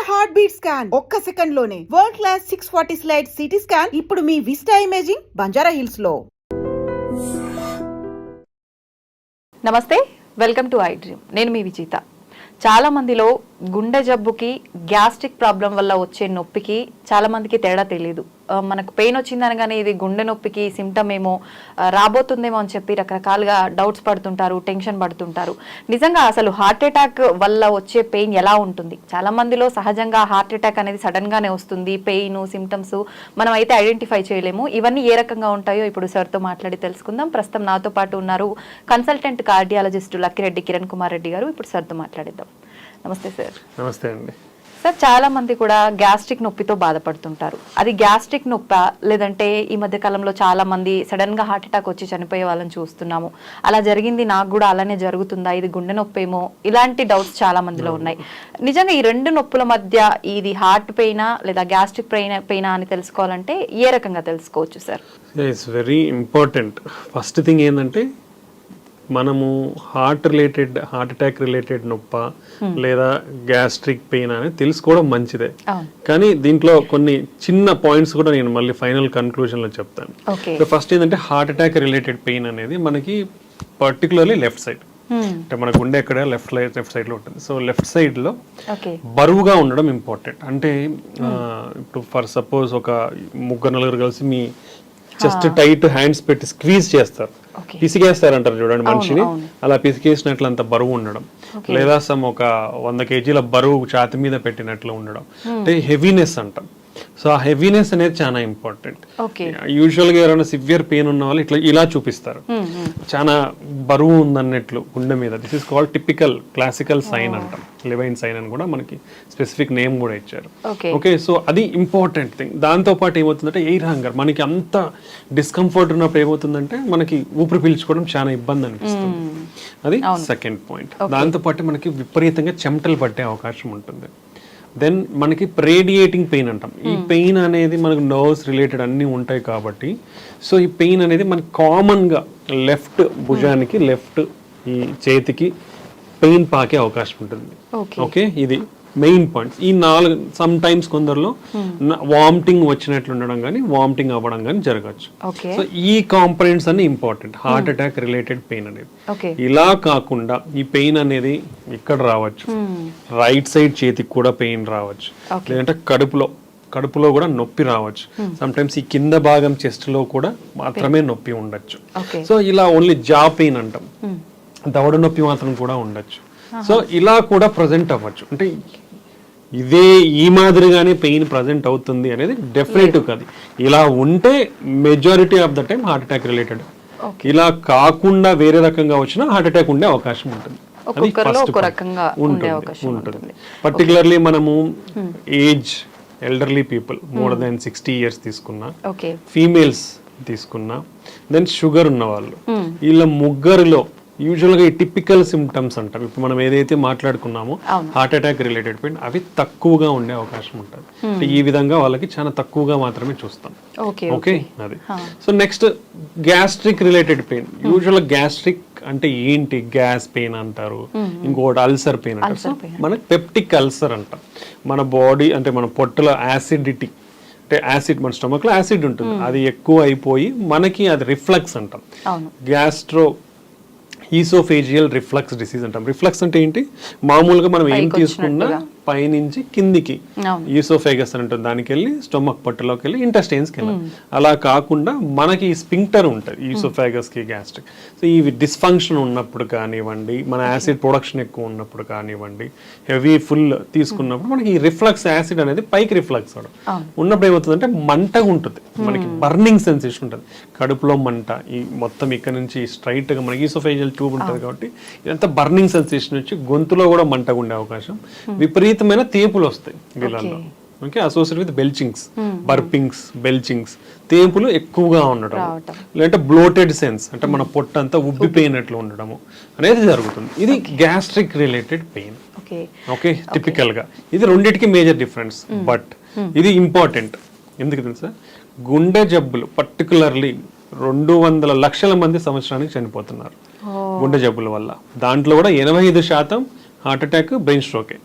Heart beat scan ఒక్క second లోనే world class 640 slide CT scan ఇప్పుడు మీ విస్టా ఇమేజింగ్ బంజారా హిల్స్ లో. నమస్తే, వెల్కమ్ టు ఐ డ్రీమ్. నేను మీ విజేత. చాలా మందిలో గుండె జబ్బుకి గ్యాస్ట్రిక్ ప్రాబ్లం వల్ల వచ్చే నొప్పికి చాలా మందికి తేడా తెలియదు. మనకు పెయిన్ వచ్చిందనగానే ఇది గుండె నొప్పికి సిమ్టమ్ ఏమో రాబోతుందేమో అని చెప్పి రకరకాలుగా డౌట్స్ పడుతుంటారు, టెన్షన్ పడుతుంటారు. నిజంగా అసలు హార్ట్ అటాక్ వల్ల వచ్చే పెయిన్ ఎలా ఉంటుంది? చాలా మందిలో సహజంగా హార్ట్ అటాక్ అనేది సడన్ గానే వస్తుంది. పెయిన్ సిమ్టమ్స్ మనం అయితే ఐడెంటిఫై చేయలేము. ఇవన్నీ ఏ రకంగా ఉంటాయో ఇప్పుడు సార్తో మాట్లాడి తెలుసుకుందాం. ప్రస్తుతం నాతో పాటు ఉన్నారు కన్సల్టెంట్ కార్డియాలజిస్ట్ లక్కిరెడ్డి కిరణ్ కుమార్ రెడ్డి గారు. ఇప్పుడు సార్తో మాట్లాడిద్దాం. నమస్తే సార్. నమస్తే అండి. సార్, చాలా మంది కూడా గ్యాస్ట్రిక్ నొప్పితో బాధపడుతుంటారు. అది గ్యాస్ట్రిక్ నొప్పా, లేదంటే ఈ మధ్య కాలంలో చాలా మంది సడన్ గా హార్ట్ అటాక్ వచ్చి చనిపోయే వాళ్ళని చూస్తున్నాము. అలా జరిగింది, నాకు కూడా అలానే జరుగుతుందా, ఇది గుండె నొప్పి ఏమో, ఇలాంటి డౌట్స్ చాలా మందిలో ఉన్నాయి. నిజంగా ఈ రెండు నొప్పుల మధ్య ఇది హార్ట్ పెయినా లేదా గ్యాస్ట్రిక్ పెయినా అని తెలుసుకోవాలంటే ఏ రకంగా తెలుసుకోవచ్చు sir? It's very important. First thing ఏంటంటే మనము హార్ట్ అటాక్ రిలేటెడ్ నొప్ప లేదా గ్యాస్ట్రిక్ పెయిన్ అనేది తెలుసుకోవడం మంచిదే. కానీ దీంట్లో కొన్ని చిన్న పాయింట్స్ కూడా నేను మళ్ళీ ఫైనల్ కన్క్లూజన్ లో చెప్తాను. ఫస్ట్ ఏంటంటే హార్ట్ అటాక్ రిలేటెడ్ పెయిన్ అనేది మనకి పర్టికులర్లీ లెఫ్ట్ సైడ్, అంటే మన గుండె ఎక్కడ లెఫ్ట్ సైడ్ లో ఉంటుంది. సో లెఫ్ట్ సైడ్ లో బరువుగా ఉండడం ఇంపార్టెంట్. అంటే ఇప్పుడు ఫర్ సపోజ్ ఒక నలుగురు కలిసి మీ జస్ట్ టైట్ హ్యాండ్స్ పెట్టి స్క్వీజ్ చేస్తారు, పిసికేస్తారు అంటారు చూడండి మనిషిని, అలా పిసికేసినట్లు అంత బరువు ఉండడం, లేదా ఒక 100 kg బరువు ఛాతి మీద పెట్టినట్లు ఉండడం, అంటే హెవీనెస్ అంటాం. సో ఆ హెవీనెస్ అనేది చాలా ఇంపార్టెంట్. యూజువల్ గా ఎవరైనా సివియర్ పెయిన్ ఉన్న వాళ్ళు ఇలా చూపిస్తారు, చాలా బరువు ఉందన్నట్లు గుండె మీద. This is called typical classical sign అంటాం. లెవైన్ సైన్ అని కూడా మనకి స్పెసిఫిక్ నేమ్ కూడా ఇచ్చారు. ఓకే, సో అది ఇంపార్టెంట్ థింగ్. దాంతో పాటు ఏమవుతుందంటే ఎయిర్ హంగర్. మనకి అంత డిస్కంఫర్ట్ ఉన్నప్పుడు ఏమవుతుందంటే మనకి ఊపిరి పీల్చుకోవడం చాలా ఇబ్బంది అనిపిస్తుంది. అది సెకండ్ పాయింట్. దాంతో పాటు మనకి విపరీతంగా చెమటలు పట్టే అవకాశం ఉంటుంది. దెన్ మనకి రేడియేటింగ్ పెయిన్ అంటాం. ఈ పెయిన్ అనేది మనకు నర్వ్స్ రిలేటెడ్ అన్నీ ఉంటాయి కాబట్టి, సో ఈ పెయిన్ అనేది మనకి కామన్గా లెఫ్ట్ భుజానికి, లెఫ్ట్ ఈ చేతికి పెయిన్ పాకే అవకాశం ఉంటుంది. ఓకే, ఇది మెయిన్ పాయింట్స్. ఈ 4 సమ్ టైమ్స్ కొందరిలో వామిటింగ్ వచ్చినట్లు ఉండడం కానీ వామిటింగ్ అవ్వడం కానీ జరగచ్చు. సో ఈ కాంపనెంట్స్ అన్ని ఇంపార్టెంట్ కహార్ట్ అటాక్ రిలేటెడ్ పెయిన్ అనేది. ఇలా కాకుండా ఈ పెయిన్ అనేది ఇక్కడ రావచ్చు, రైట్ సైడ్ చేతికి కూడా పెయిన్ రావచ్చు, లేదంటే కడుపులో కూడా నొప్పి రావచ్చు. సమ్ టైమ్స్ ఈ కింద భాగం చెస్ట్ లో కూడా మాత్రమే నొప్పి ఉండొచ్చు. సో ఇలా ఓన్లీ జా పెయిన్ అంటాం, దవడ నొప్పి మాత్రం కూడా ఉండొచ్చు. సో ఇలా కూడా ప్రజెంట్ అవ్వచ్చు. అంటే ఇదే ఈ మాదిరిగానే పెయిన్ ప్రజెంట్ అవుతుంది అనేది డెఫినెటివ్ కాదు. ఇలా ఉంటే majority of the time heart attack related. ఇలా కాకుండా వేరే రకంగా వచ్చినా హార్ట్ అటాక్ ఉండే అవకాశం ఉంటుంది. అది ఫస్ట్ ఉంటుంది. పర్టికులర్లీ మనము age elderly people more than 60 years తీసుకున్నా, ఫీమేల్స్ తీసుకున్నా, దెన్ షుగర్ ఉన్న వాళ్ళు, వీళ్ళ ముగ్గురిలో యూజువల్గా ఈ టిపికల్ సిమ్టమ్స్ అంటాం. ఇప్పుడు మనం ఏదైతే మాట్లాడుకున్నామో హార్ట్ అటాక్ రిలేటెడ్ పెయిన్, అవి తక్కువగా ఉండే అవకాశం ఉంటుంది. ఈ విధంగా వాళ్ళకి చాలా తక్కువగా మాత్రమే చూస్తాం. ఓకే, అది. So next gastric related pain. Usual gastric అంటే ఏంటి? గ్యాస్ పెయిన్ అంటారు, ఇంకోటి అల్సర్ పెయిన్ అంటారు. సో మనకి పెప్టిక్ అల్సర్ అంటాం. మన బాడీ అంటే మన పొట్టలో యాసిడిటీ, అంటే యాసిడ్, మన స్టమక్ లో యాసిడ్ ఉంటుంది, అది ఎక్కువ అయిపోయి మనకి అది రిఫ్లక్స్ అంటాం. గ్యాస్ట్రో ఈసోఫేజియల్ రిఫ్లక్స్ డిసీజ్ అంటాం. రిఫ్లక్స్ అంటే ఏంటి? మామూలుగా మనం ఏం తీసుకున్నా పైనుంచి కిందికి ఈసోఫేగస్ అని ఉంటుంది, దానికి వెళ్ళి స్టొమక్ పొట్టలోకి వెళ్ళి ఇంటెస్టైన్స్కి వెళ్ళి, అలా కాకుండా మనకి స్పింక్టర్ ఉంటుంది ఈసోఫేగస్ కి, గ్యాస్ట్రిక్. సో ఈ డిస్ఫంక్షన్ ఉన్నప్పుడు కానివ్వండి, మన యాసిడ్ ప్రొడక్షన్ ఎక్కువ ఉన్నప్పుడు కానివ్వండి, హెవీ ఫుల్ తీసుకున్నప్పుడు మనకి ఈ రిఫ్లక్స్ యాసిడ్ అనేది పైకి రిఫ్లక్స్ అవడం ఉన్నప్పుడు ఏమవుతుందంటే మంటగా ఉంటుంది, మనకి బర్నింగ్ సెన్సేషన్ ఉంటుంది, కడుపులో మంట. ఈ మొత్తం ఇక్కడ నుంచి స్ట్రైట్ గా మనకి ఈసోఫేజియల్ ట్యూబ్ ఉంటుంది కాబట్టి ఇదంతా బర్నింగ్ సెన్సేషన్ వచ్చి గొంతులో కూడా మంటగా ఉండే అవకాశం, విపరీతమైన తేపులు వస్తాయి వీళ్ళల్లో. Okay, associate with belchings, burpings, belchings, తేపులు ఎక్కువగా ఉండడం, లేదంటే బ్లోటెడ్ సెన్స్ అంటే మన పొట్ట అంతా ఉబ్బిపోయినట్లు ఉండడము అనేది జరుగుతుంది. ఇది gastric related pain. Okay, typical గా ఇది రెండింటికి మేజర్ డిఫరెన్స్. బట్ ఇది ఇంపార్టెంట్ ఎందుకు తెలుసా? గుండె జబ్బులు పర్టికులర్లీ 200 లక్షల మంది సంవత్సరానికి చనిపోతున్నారు గుండె జబ్బుల వల్ల. దాంట్లో కూడా 85% హార్ట్ అటాక్, బ్రెయిన్ స్ట్రోకే.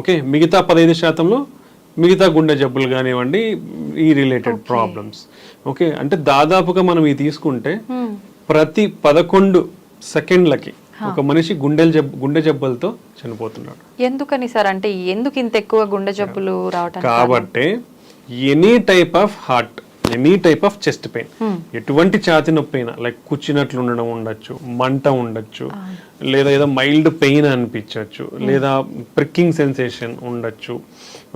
ఓకే, మిగతా 15%లో మిగతా గుండె జబ్బులు కానివ్వండి, ఈ రిలేటెడ్ ప్రాబ్లమ్స్. ఓకే, అంటే దాదాపుగా మనం ఇది తీసుకుంటే ప్రతి 11 సెకండ్లకి ఒక మనిషి గుండె జబ్బులతో చనిపోతున్నాడు. ఎందుకని సార్, అంటే ఎందుకు ఇంత ఎక్కువ గుండె జబ్బులు రావటం? కాబట్టి any type of heart, any type of chest pain, ఎటువంటి ఛాతి నొప్పి అయినా, లైక్ కూర్చున్నట్లు ఉండడం ఉండొచ్చు, మంట ఉండొచ్చు, లేదా ఏదో మైల్డ్ పెయిన్ అనిపించవచ్చు, లేదా ప్రిక్కింగ్ సెన్సేషన్ ఉండొచ్చు,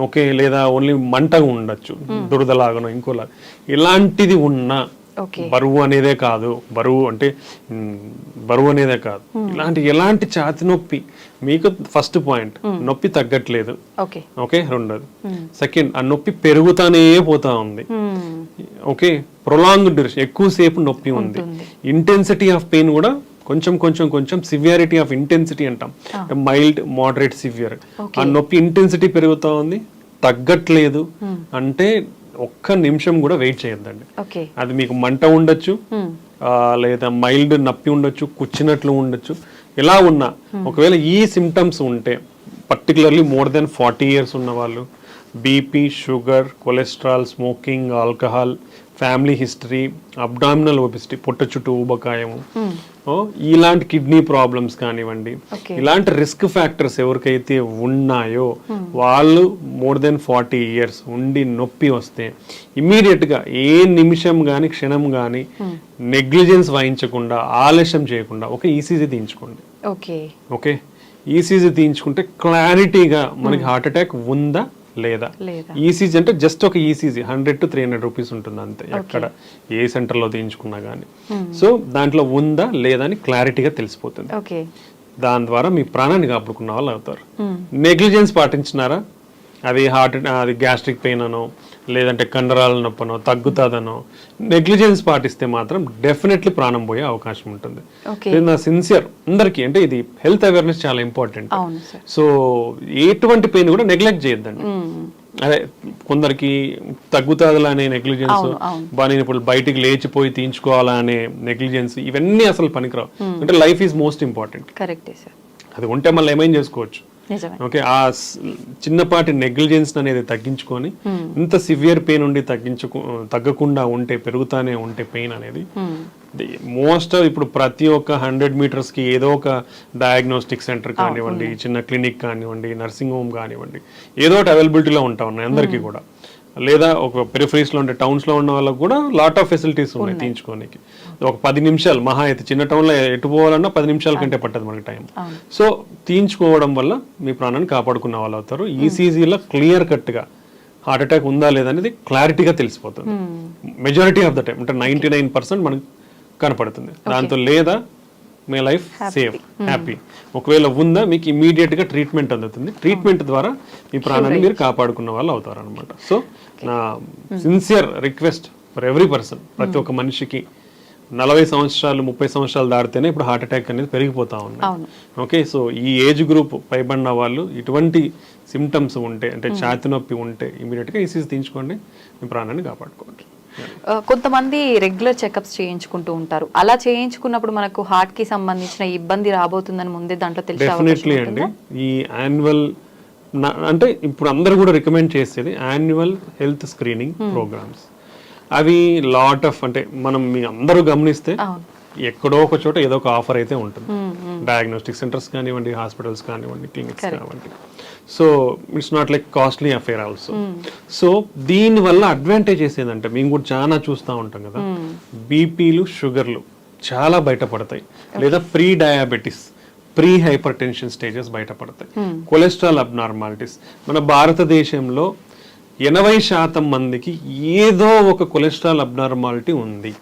ఓకే, లేదా ఓన్లీ మంటగా ఉండొచ్చు, దురదలాగనో ఇంకోలాగా, ఇలాంటిది ఉన్నా బరువు అనేదే కాదు, ఎలాంటి ఛాతి నొప్పి మీకు ఫస్ట్ పాయింట్, నొప్పి తగ్గట్లేదు, ఓకే, రెండోది. సెకండ్, ఆ నొప్పి పెరుగుతానే పోతా ఉంది, ఓకే, ప్రొలాంగ్ డ్యూరేషన్, ఎక్కువసేపు నొప్పి ఉంది, ఇంటెన్సిటీ ఆఫ్ పెయిన్ కూడా కొంచెం సివియారిటీ ఆఫ్ ఇంటెన్సిటీ అంటాం, మైల్డ్, మోడరేట్, సివియర్, ఆ నొప్పి ఇంటెన్సిటీ పెరుగుతా ఉంది, తగ్గట్లేదు అంటే ఒక్క నిమిషం కూడా వెయిట్ చేయొద్దండి. అది మీకు మంట ఉండొచ్చు, లేదా మైల్డ్ నొప్పి ఉండొచ్చు, కూర్చున్నట్లు ఉండొచ్చు, ఇలా ఉన్నా ఒకవేళ ఈ సిమ్టమ్స్ ఉంటే, పర్టికులర్లీ మోర్ దెన్ 40 years ఉన్న వాళ్ళు, BP, sugar, cholesterol, smoking, alcohol, family history, abdominal obesity, పొట్ట చుట్టూ ఊబకాయము, ఇలాంటి కిడ్నీ ప్రాబ్లమ్స్ కానివ్వండి, ఇలాంటి రిస్క్ ఫ్యాక్టర్స్ ఎవరికైతే ఉన్నాయో వాళ్ళు మోర్ దెన్ 40 years ఉండి నొప్పి వస్తే ఇమ్మీడియట్ గా ఏ నిమిషం గాని క్షణం గాని నెగ్లిజెన్స్ వహించకుండా, ఆలస్యం చేయకుండా ఒక ఈసీజీ తీయించుకోండి. ఓకే, ఈసీజీ తీయించుకుంటే క్లారిటీగా మనకి హార్ట్ అటాక్ ఉందా లేదా. ఈసీజీ అంటే జస్ట్ ఒక ఈసీజీ 100 to 300 రూపీస్ ఉంటుంది అంతే, ఎక్కడ ఏ సెంటర్లో తీయించుకున్నా కానీ. సో దాంట్లో ఉందా లేదా అని క్లారిటీగా తెలిసిపోతుంది. దాని ద్వారా మీ ప్రాణాన్ని కాపాడుకున్న వాళ్ళు అవుతారు. నెగ్లిజెన్స్ పాటించినారా, అది గ్యాస్ట్రిక్ పెయిన్ అనో, లేదంటే కండరాల నొప్పనో, తగ్గుతుందనో నెగ్లిజెన్స్ పాటిస్తే మాత్రం డెఫినెట్లీ ప్రాణం పోయే అవకాశం ఉంటుంది. నా సిన్సియర్ అందరికీ, అంటే ఇది హెల్త్ అవేర్నెస్ చాలా ఇంపార్టెంట్. సో ఎటువంటి పెయిన్ కూడా నెగ్లెక్ట్ చేయొద్దండి. అదే కొందరికి తగ్గుతుందిలా అనే నెగ్లిజెన్స్, బాగా ఇప్పుడు బయటికి లేచిపోయి తీయించుకోవాలా అనే నెగ్లిజెన్స్, ఇవన్నీ అసలు పనికిరావు. అంటే లైఫ్ ఈజ్ మోస్ట్ ఇంపార్టెంట్. అది ఉంటే మళ్ళీ ఏమైనా చేసుకోవచ్చు. ఓకే, ఆ చిన్నపాటి నెగ్లిజెన్స్ అనేది తగ్గించుకొని ఇంత సివియర్ పెయిన్ ఉండి తగ్గకుండా ఉంటే, పెరుగుతానే ఉంటే పెయిన్ అనేది మోస్ట్ ఇప్పుడు ప్రతి ఒక్క 100 meters కి ఏదో ఒక డయాగ్నోస్టిక్ సెంటర్ కానివ్వండి, చిన్న క్లినిక్ కానివ్వండి, నర్సింగ్ హోమ్ కానివ్వండి, ఏదో ఒకటి అవైలబిలిటీలో ఉంటా ఉన్నాయి అందరికీ కూడా. లేదా ఒక పెరిఫరీస్ లో ఉండే టౌన్స్ లో ఉన్న వాళ్ళకి కూడా లాట్ ఆఫ్ ఫెసిలిటీస్ ఉన్నాయి తీయించుకోనికి. ఒక 10 నిమిషాలు మహా అయితే, చిన్న టౌన్ లో ఎటు పోవాలన్నా 10 నిమిషాల కంటే పట్టదు మనకి టైం. సో తీయించుకోవడం వల్ల మీ ప్రాణాన్ని కాపాడుకున్న వాళ్ళు అవుతారు. ఈసీజీలో క్లియర్ కట్ గా హార్ట్ అటాక్ ఉందా లేదా అనేది క్లారిటీగా తెలిసిపోతుంది మెజారిటీ ఆఫ్ ద టైం. అంటే 99% మనకు కనపడుతుంది. దాంతో లేదా మీ లైఫ్ సేఫ్, హ్యాపీ. ఒకవేళ ఉందా మీకు ఇమీడియట్ గా ట్రీట్మెంట్ అందుతుంది. ట్రీట్మెంట్ ద్వారా మీ ప్రాణాన్ని మీరు కాపాడుకున్న వాళ్ళు అవుతారు అనమాట. సో నా sincere request for every person, ప్రతి ఒక్క మనిషికి 40 సంవత్సరాలు 30 సంవత్సరాలు దాటితేనే ఇప్పుడు హార్ట్ అటాక్ అనేది పెరిగిపోతా ఉన్నాయి. ఓకే, సో ఈ ఏజ్ గ్రూప్ పైబడిన వాళ్ళు ఇటువంటి సిమ్టమ్స్ ఉంటే, అంటే ఛాతి నొప్పి ఉంటే ఇమీడియట్ గా ఈసీజీ తీయించుకోండి, మీ ప్రాణాన్ని కాపాడుకోండి. కొంతమంది రెగ్యులర్ చెకప్స్ చేయించుకుంటూ ఉంటారు. అలా చేయించుకున్నప్పుడు మనకు హార్ట్ కి సంబంధించిన ఇబ్బంది రాబోతుందని ముందే దాంట్లో తెలిసే డెఫినెట్లీ అండి. ఈ యాన్యువల్, అంటే ఇప్పుడు అందరూ కూడా రికమెండ్ చేసేది యాన్యువల్ హెల్త్ స్క్రీనింగ్ ప్రోగ్రామ్స్. అవి లాట్ ఆఫ్, అంటే మనం మీ అందరూ గమనిస్తే ఎక్కడో ఒక చోట ఏదో ఒక ఆఫర్ అయితే ఉంటుంది. డయాగ్నోస్టిక్ సెంటర్స్ కానివ్వండి, హాస్పిటల్స్ కానివ్వండి, క్లినిక్స్ కానివ్వండి. So it's not like costly affair also. So దీని వల్ల అడ్వాంటేజెస్ ఏంటంటే, మేము కూడా చాలా చూస్తూ ఉంటాం కదా, బీపీలు, షుగర్లు చాలా బయటపడతాయి, లేదా pre diabetes, pre hyper tension stages బయటపడతాయి, కొలెస్ట్రాల్ అబ్నార్మాలిటీస్. మన భారతదేశంలో 80% మందికి ఏదో ఒక కొలెస్ట్రాల్ అబ్నార్మాలిటీ ఉంది.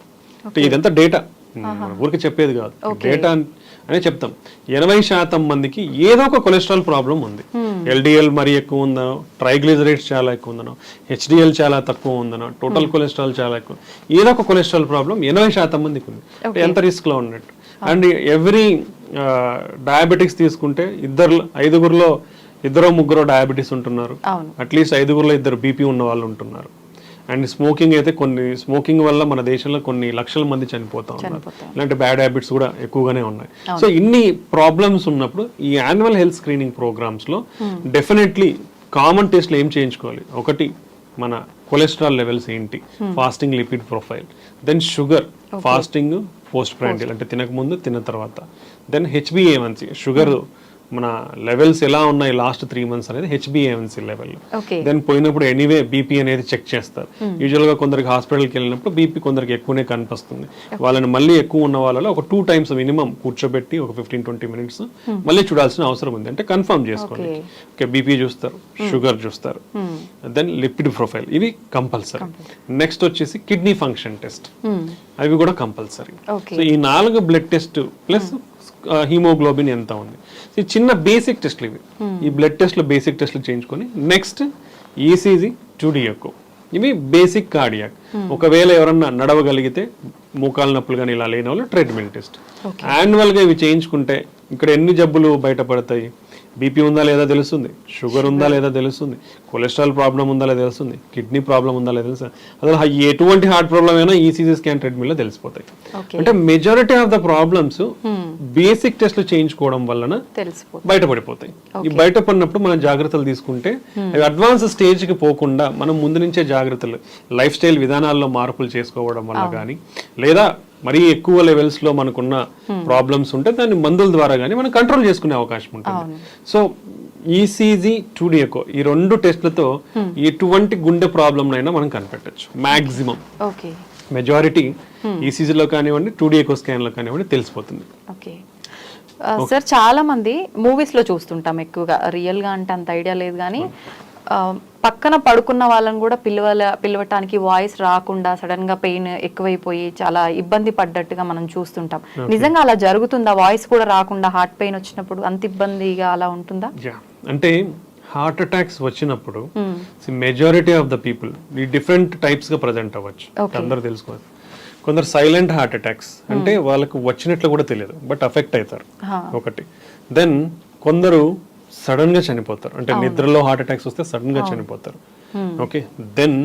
ఇదంతా డేటా, ఊరికి చెప్పేది కాదు, డేటా అనే చెప్తాం. 80% మందికి ఏదో ఒక కొలెస్ట్రాల్ ప్రాబ్లం ఉంది. ఎల్డిఎల్ మరీ ఎక్కువ ఉందనో, ట్రైగ్లిజరైడ్స్ చాలా ఎక్కువ ఉందనో, హెచ్డిఎల్ చాలా తక్కువ ఉందనో, టోటల్ కొలెస్ట్రాల్ చాలా ఎక్కువ, ఏదో ఒక కొలెస్ట్రాల్ ప్రాబ్లం 80% మందికి ఉంది. ఎంత రిస్క్ లో ఉన్నట్టు. అండ్ ఎవ్రీ డయాబెటిక్స్ తీసుకుంటే 5-6 డయాబెటీస్ ఉంటున్నారు, అట్లీస్ట్ 5 2 బీపీ ఉన్న వాళ్ళు ఉంటున్నారు. అండ్ స్మోకింగ్ అయితే స్మోకింగ్ వల్ల మన దేశంలో కొన్ని లక్షల మంది చనిపోతా ఉన్నారు. ఇలాంటి బ్యాడ్ హ్యాబిట్స్ కూడా ఎక్కువగానే ఉన్నాయి. సో ఇన్ని ప్రాబ్లమ్స్ ఉన్నప్పుడు ఈ యాన్యువల్ హెల్త్ స్క్రీనింగ్ ప్రోగ్రామ్స్ లో డెఫినెట్లీ కామన్ టెస్ట్లు ఏం చేయించుకోవాలి? ఒకటి మన కొలెస్ట్రాల్ లెవెల్స్ ఏంటి, fasting lipid profile, then sugar, fasting post prandial అంటే తినక ముందు తిన్న తర్వాత, దెన్ HbA1c షుగర్ మన లెవెల్స్ ఎలా ఉన్నాయి లాస్ట్ 3 months అనేది HbA1c లెవెల్. దెన్ పోయినప్పుడు ఎనీవే బీపీ అనేది చెక్ చేస్తారు. యూజువల్ గా కొందరికి హాస్పిటల్కి వెళ్ళినప్పుడు బీపీ కొందరికి ఎక్కువనే కనిపిస్తుంది. వాళ్ళని మళ్ళీ ఎక్కువ ఉన్న వాళ్ళలో ఒక 2 times మినిమం కూర్చోబెట్టి ఒక 15-20 minutes మళ్ళీ చూడాల్సిన అవసరం ఉంది. అంటే కన్ఫర్మ్ చేసుకోండి. ఓకే, బీపీ చూస్తారు, షుగర్ చూస్తారు, దెన్ లిపిడ్ ప్రొఫైల్, ఇవి కంపల్సరీ. నెక్స్ట్ వచ్చేసి కిడ్నీ ఫంక్షన్ టెస్ట్, అవి కూడా కంపల్సరీ. సో ఈ 4 బ్లడ్ టెస్ట్ ప్లస్ హీమోగ్లోబిన్ ఎంత ఉంది, చిన్న బేసిక్ టెస్ట్లు ఇవి. ఈ బ్లడ్ టెస్ట్లు బేసిక్ టెస్ట్లు చేయించుకొని నెక్స్ట్ ఈసీజీ, 2D ఎకో, ఇవి బేసిక్ కార్డియాక్. ఒకవేళ ఎవరన్నా నడవగలిగితే మోకాలు నొప్పులు కానీ ఇలా లేని వాళ్ళు ట్రెడ్మిల్ టెస్ట్. యాన్యువల్ గా ఇవి చేయించుకుంటే ఇక్కడ ఎన్ని జబ్బులు బయటపడతాయి? బీపీ ఉందా లేదా తెలుస్తుంది, షుగర్ ఉందా లేదా తెలుస్తుంది, కొలెస్ట్రాల్ ప్రాబ్లం ఉందా లేదా తెలుస్తుంది, కిడ్నీ ప్రాబ్లం ఉందా లేదా తెలుస్తుంది. అసలు ఎటువంటి హార్ట్ ప్రాబ్లం అయినా ఈసీజీ స్కాన్ ట్రెడ్మిల్ లో తెలిసిపోతాయి. అంటే majority of the problems basic టెస్ట్లు చేయించుకోవడం వలన బయటపడిపోతాయి. ఈ బయటపడినప్పుడు మనం జాగ్రత్తలు తీసుకుంటే అవి అడ్వాన్స్ స్టేజ్ కి పోకుండా మనం ముందు నుంచే జాగ్రత్తలు, లైఫ్ స్టైల్ విధానాల్లో మార్పులు చేసుకోవడం వల్ల కానీ, లేదా మరీ ఎక్కువ లెవెల్స్ లో మనకున్న ప్రాబ్లమ్స్ ఉంటే దాన్ని మందుల ద్వారా కానీ మనం కంట్రోల్ చేసుకునే అవకాశం ఉంటుంది. సో ఈసీజీ, 2D ఎకో, ఈ 2 టెస్ట్లతో ఎటువంటి గుండె ప్రాబ్లం అయినా మనం కనిపెట్టచ్చు. మాక్సిమం మెజారిటీ ఈసీజీలో కానివ్వండి, 2D ఎకో స్కాన్ లో కానివ్వండి తెలిసిపోతుంది. సార్ చాలా మంది మూవీస్ లో చూస్తుంటాం ఎక్కువగా, రియల్ గా అంటే అంత ఐడియా లేదు కానీ పక్కన పడుకున్న వాళ్ళని కూడా పిలవటానికి వాయిస్ రాకుండా సడన్ గా పెయిన్ ఎక్కువైపోయి చాలా ఇబ్బంది పడ్డట్టుగా మనం చూస్తుంటాం. నిజంగా అలా జరుగుతుందా? వాయిస్ కూడా రాకుండా హార్ట్ పెయిన్ వచ్చినప్పుడు అంత ఇబ్బందిగా అలా ఉంటుందా? అంటే హార్ట్ అటాక్స్ వచ్చినప్పుడు మెజారిటీ ఆఫ్ ద పీపుల్ ఈ డిఫరెంట్ టైప్స్ గా ప్రజెంట్ అవ్వచ్చు. అందరూ తెలుసుకోవాలి. కొందరు సైలెంట్ హార్ట్ అటాక్స్ అంటే వాళ్ళకు వచ్చినట్లు కూడా తెలియదు, బట్ అఫెక్ట్ అవుతారు ఒకటి. దెన్ కొందరు సడన్ గా చనిపోతారు, అంటే నిద్రలో హార్ట్ అటాక్స్ వస్తే సడన్ గా చనిపోతారు. ఓకే, దెన్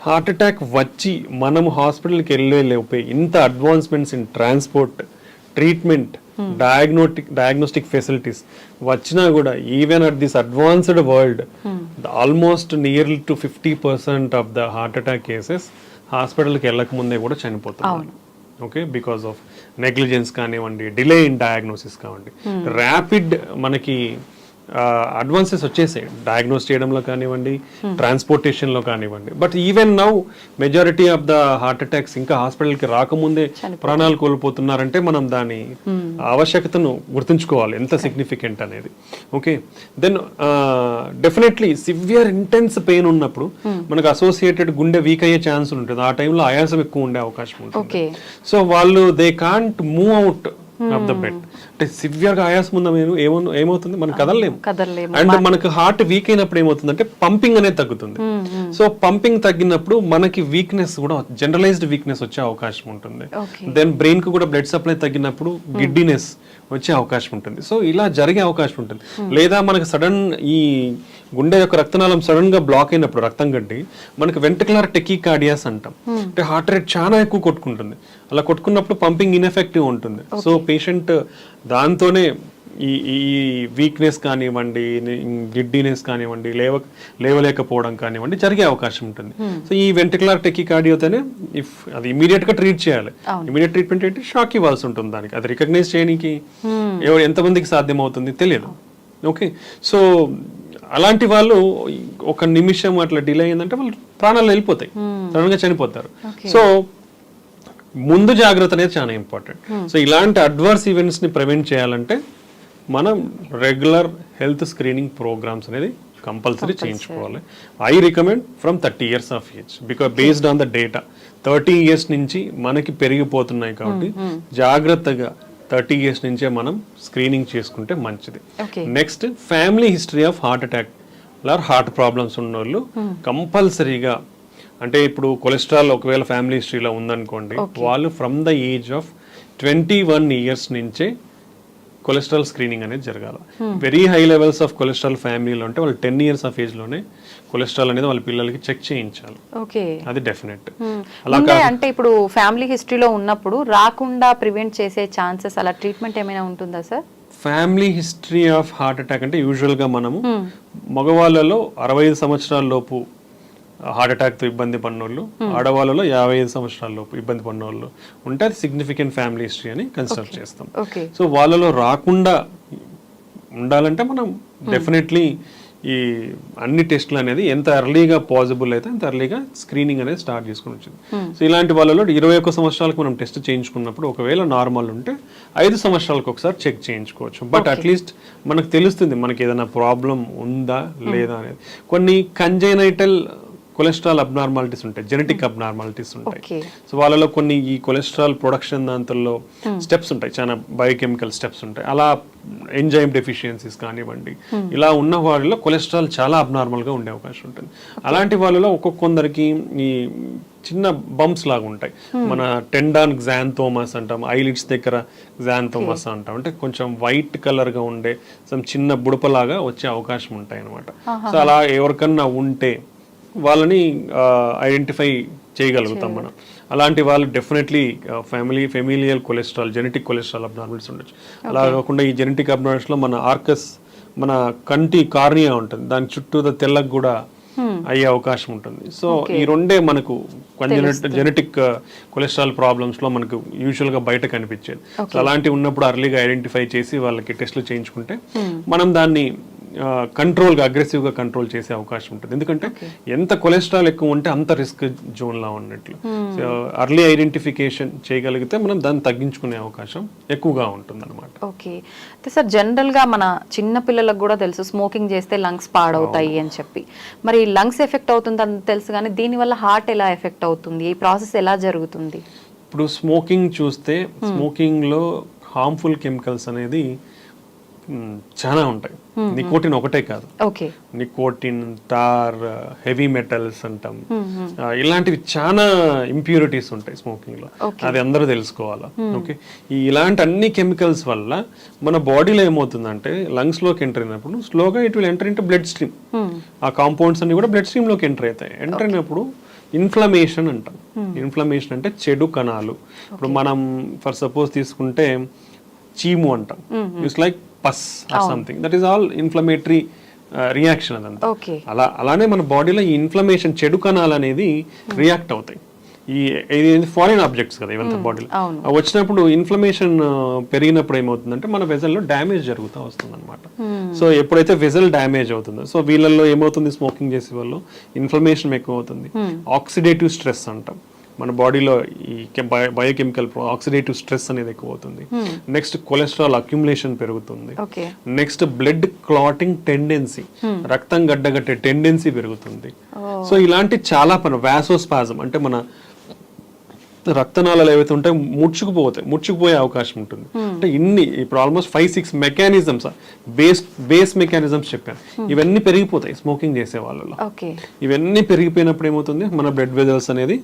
హార్ట్ అటాక్ వచ్చి మనం హాస్పిటల్కి వెళ్ళే ఇంత advancements in transport, treatment, diagnostic facilities వచ్చినా కూడా even at this advanced world almost nearly to 50% of the heart attack cases హాస్పిటల్కి వెళ్ళక ముందే కూడా చనిపోతున్నారు. ఓకే, బికాస్ ఆఫ్ నెగ్లిజెన్స్ కానివ్వండి, డిలే ఇన్ డయాగ్నోసిస్ కానివ్వండి, ర్యాపిడ్ మనకి అడ్వాన్సెస్ వచ్చేసాయి డయాగ్నోస్ చేయడంలో కానివ్వండి, ట్రాన్స్పోర్టేషన్లో కానివ్వండి. But even now majority of the heart attacks ఇంకా హాస్పిటల్కి రాకముందే ప్రాణాలు కోల్పోతున్నారంటే మనం దాని ఆవశ్యకతను గుర్తుంచుకోవాలి, ఎంత సిగ్నిఫికెంట్ అనేది. Okay, then definitely severe intense pain ఉన్నప్పుడు మనకు అసోసియేటెడ్ గుండె వీక్ అయ్యే ఛాన్స్ ఉంటుంది. ఆ టైంలో ఆయాసం ఎక్కువ ఉండే అవకాశం ఉంటుంది. సో వాళ్ళు they can't move out of the bed. అంటే సివియర్ గా ఆయాసం ఉందా ఏమవుతుంది, మనం కదలలేము. అండ్ మనకు హార్ట్ వీక్ అయినప్పుడు ఏమవుతుంది అంటే పంపింగ్ అనేది తగ్గుతుంది. సో పంపింగ్ తగ్గినప్పుడు మనకి వీక్నెస్ కూడా, జనరలైజ్డ్ వీక్నెస్ వచ్చే అవకాశం ఉంటుంది. దెన్ బ్రెయిన్ కు కూడా బ్లడ్ సప్లై తగ్గినప్పుడు గిడ్డినెస్ వచ్చే అవకాశం ఉంటుంది. సో ఇలా జరిగే అవకాశం ఉంటుంది. లేదా మనకు సడన్ ఈ గుండె యొక్క రక్తనాళం సడన్ గా బ్లాక్ అయినప్పుడు, రక్తం గడ్డి, మనకు వెంట్రికులర్ టెకీకార్డియాస్ అంటాం. అంటే హార్ట్ రేట్ చాలా ఎక్కువ కొట్టుకుంటుంది. అలా కొట్టుకున్నప్పుడు పంపింగ్ ఇన్ఎఫెక్టివ్ ఉంటుంది. సో పేషెంట్ దాంతోనే ఈ వీక్నెస్ కానివ్వండి, గిడ్డీనెస్ కానివ్వండి, లేవలేకపోవడం కానివ్వండి జరిగే అవకాశం ఉంటుంది. సో ఈ వెంట్రికులర్ టెకీకార్డియాతోనే ఇఫ్ అది ఇమీడియట్ గా ట్రీట్ చేయాలి. ఇమీడియట్ ట్రీట్మెంట్ ఏంటి, షాక్ ఇవ్వాల్సి ఉంటుంది. దానికి అది రికగ్నైజ్ చేయడానికి ఎంతమందికి సాధ్యం అవుతుంది తెలియదు. ఓకే, సో అలాంటి వాళ్ళు ఒక నిమిషం అట్లా డిలే అయిందంటే వాళ్ళు ప్రాణాలు వెళ్ళిపోతాయి, సడన్ గా చనిపోతారు. సో ముందు జాగ్రత్త అనేది చాలా ఇంపార్టెంట్. సో ఇలాంటి అడ్వర్స్ ఈవెంట్స్ ని ప్రివెంట్ చేయాలంటే మనం రెగ్యులర్ హెల్త్ స్క్రీనింగ్ ప్రోగ్రామ్స్ అనేది కంపల్సరీ చేయించుకోవాలి. I recommend from 30 years of age, because based on the data 30 years నుంచి మనకి పెరిగిపోతున్నాయి కాబట్టి జాగ్రత్తగా 30 years నుంచే మనం స్క్రీనింగ్ చేసుకుంటే మంచిది. Next family history of heart attack or heart problems ఉన్న వాళ్ళు కంపల్సరీగా, అంటే ఇప్పుడు కొలెస్ట్రాల్ ఒకవేళ ఫ్యామిలీ హిస్టరీలో ఉందనుకోండి, వాళ్ళు from the age of 21 years నుంచే కొలెస్ట్రాల్ స్క్రీనింగ్ అనేది జరగాలి. Very high levels of cholesterol ఫ్యామిలీలో అంటే వాళ్ళు 10 years ఆఫ్ ఏజ్ లోనే కొలెస్ట్రాల్ అనేది వాళ్ళ పిల్లలకి చెక్ చేయించాలి. ఓకే, అది డెఫినెట్. అంటే ఇప్పుడు ఫ్యామిలీ హిస్టరీలో ఉన్నప్పుడు రాకుండా ప్రివెంట్ చేసే ఛాన్సెస్ అలా ట్రీట్మెంట్ ఏమైనా ఉంటుందా sir? Family history of heart attack అంటే యూజువల్గా మనము మగవాళ్ళలో 65 సంవత్సరాల లోపు హార్ట్ అటాక్తో ఇబ్బంది పడినోళ్ళు, ఆడవాళ్ళలో 55 సంవత్సరాల లోపు ఇబ్బంది పడినోళ్ళు ఉంటే అది సిగ్నిఫికెంట్ ఫ్యామిలీ హిస్టరీ అని కన్సిడర్ చేస్తాం. సో వాళ్ళలో రాకుండా ఉండాలంటే మనం డెఫినెట్లీ ఈ అన్ని టెస్టులు అనేది ఎంత ఎర్లీగా పాసిబుల్ అయితే అంత ఎర్లీగా స్క్రీనింగ్ అనేది స్టార్ట్ చేసుకుని వచ్చింది. సో ఇలాంటి వాళ్ళలో 21 సంవత్సరాలకు మనం టెస్ట్ చేయించుకున్నప్పుడు ఒకవేళ నార్మల్ ఉంటే 5 సంవత్సరాలకు ఒకసారి చెక్ చేయించుకోవచ్చు. బట్ అట్లీస్ట్ మనకు తెలుస్తుంది మనకి ఏదైనా ప్రాబ్లం ఉందా లేదా అనేది. కొన్ని కంజైనైటల్ కొలెస్ట్రాల్ అబ్నార్మాలిటీస్ ఉంటాయి, జెనెటిక్ అబ్నార్మాలిటీస్ ఉంటాయి. సో వాళ్ళలో కొన్ని ఈ కొలెస్ట్రాల్ ప్రొడక్షన్ దాంట్లో స్టెప్స్ ఉంటాయి, చాలా బయోకెమికల్ స్టెప్స్ ఉంటాయి. అలా ఎంజైమ్ డెఫిషియన్సీస్ కానివ్వండి, ఇలా ఉన్న వాళ్ళలో కొలెస్ట్రాల్ చాలా అబ్నార్మల్గా ఉండే అవకాశం ఉంటుంది. అలాంటి వాళ్ళలో ఒక్కొక్కరికి ఈ చిన్న బంప్స్ లాగా ఉంటాయి. మన టెండాన్ గ్జాంథోమస్ అంటాం, ఐలిడ్స్ దగ్గర గ్జాంథోమస్ అంటాం. అంటే కొంచెం వైట్ కలర్గా ఉండే చిన్న బుడపలాగా వచ్చే అవకాశం ఉంటాయి అనమాట. సో అలా ఎవరికన్నా ఉంటే వాళ్ళని ఐడెంటిఫై చేయగలుగుతాం మనం. అలాంటి వాళ్ళు definitely familial cholesterol, genetic cholesterol abnormals ఉండొచ్చు. అలా కాకుండా ఈ జెనెటిక్ అబ్నార్మల్స్లో మన ఆర్కస్, మన కంటి కార్నియా ఉంటుంది, దాని చుట్టూ తెల్లకి కూడా అయ్యే అవకాశం ఉంటుంది. సో ఈ రెండే మనకు జెనెటిక్ కొలెస్ట్రాల్ ప్రాబ్లమ్స్ లో మనకు యూజువల్ గా బయట కనిపించేది. సో అలాంటివి ఉన్నప్పుడు అర్లీగా ఐడెంటిఫై చేసి వాళ్ళకి టెస్టులు చేయించుకుంటే మనం దాన్ని కంట్రోల్ గా, అగ్రెసివ్ గా కంట్రోల్ చేసే అవకాశం ఉంటుంది. ఎందుకంటే ఎంత కొలెస్ట్రాల్ ఎక్కువ ఉంటే అంత రిస్క్ జోన్ లా ఉన్నట్లు. సో అర్లీ ఐడెంటిఫికేషన్ చేయగలిగితే మనం దాన్ని తగ్గించుకునే అవకాశం ఎక్కువగా ఉంటుంది అనమాట. ఓకే సార్, జనరల్ గా మన చిన్న పిల్లలకు కూడా తెలుసు స్మోకింగ్ చేస్తే లంగ్స్ పాడవుతాయి అని చెప్పి. మరి లంగ్స్ ఎఫెక్ట్ అవుతుంది అని తెలుసు, కానీ దీనివల్ల హార్ట్ ఎలా ఎఫెక్ట్ అవుతుంది, ఈ ప్రాసెస్ ఎలా జరుగుతుంది? ఇప్పుడు స్మోకింగ్ చూస్తే స్మోకింగ్ లో హార్మ్ఫుల్ కెమికల్స్ అనేది చాలా ఉంటాయి. నికోటిన్ ఒకటే కాదు, నికోటిన్, టార్, హెవీ మెటల్స్ అంటాం, ఇలాంటివి చాలా ఇంప్యూరిటీస్ ఉంటాయి స్మోకింగ్ లో. అది అందరూ తెలుసుకోవాలా. ఓకే, ఇలాంటి అన్ని కెమికల్స్ వల్ల మన బాడీలో ఏమవుతుందంటే లంగ్స్ లోకి ఎంటర్ అయినప్పుడు స్లోగా it will enter into blood stream. ఆ కాంపౌండ్స్ అన్ని కూడా బ్లడ్ స్ట్రీమ్ లోకి ఎంటర్ అవుతాయి. ఎంటర్ అయినప్పుడు ఇన్ఫ్లమేషన్ అంటాం. ఇన్ఫ్లమేషన్ అంటే చెడు కణాలు. ఇప్పుడు మనం ఫర్ సపోజ్ తీసుకుంటే చీము అంటాం, it's like pus or something, that is all inflammatory reaction. అదంతా అలానే మన బాడీలో ఈ ఇన్ఫ్లమేషన్, చెడు కణాలు అనేది రియాక్ట్ అవుతాయి. ఇది ఫారిన్ ఆబ్జెక్ట్స్ కదా ఇవంతా బాడీలో వచ్చినప్పుడు ఇన్ఫ్లమేషన్ పెరిగినప్పుడు ఏమవుతుందంటే మన వెజల్లో డ్యామేజ్ జరుగుతూ వస్తుంది అనమాట. సో ఎప్పుడైతే వెజల్ డ్యామేజ్ అవుతుందో, సో వీళ్ళల్లో ఏమవుతుంది, స్మోకింగ్ చేసే వాళ్ళు ఇన్ఫ్లమేషన్ ఎక్కువ అవుతుంది. ఆక్సిడేటివ్ స్ట్రెస్ అంటాం, మన బాడీలో ఈ బయోకెమికల్ ఆక్సిడేటివ్ స్ట్రెస్ అనేది ఎక్కువ అవుతుంది. నెక్స్ట్ కొలెస్ట్రాల్ అక్యుములేషన్ పెరుగుతుంది. నెక్స్ట్ బ్లడ్ క్లాటింగ్ టెండెన్సీ, రక్తం గడ్డగట్టే టెండెన్సీ పెరుగుతుంది. సో ఇలాంటి చాలా వాసోస్పాజం అంటే మన రక్తనాళాలు ఏవైతే ఉంటాయో ముడుచుకుపోయే అవకాశం ఉంటుంది. అంటే ఇప్పుడు ఆల్మోస్ట్ 5-6 మెకానిజమ్స్, బేస్ మెకానిజమ్స్ చెప్పాను, ఇవన్నీ పెరిగిపోతాయి స్మోకింగ్ చేసే వాళ్ళలో. ఇవన్నీ పెరిగిపోయినప్పుడు ఏమవుతుంది, మన బ్లడ్ వెజల్స్ అనేది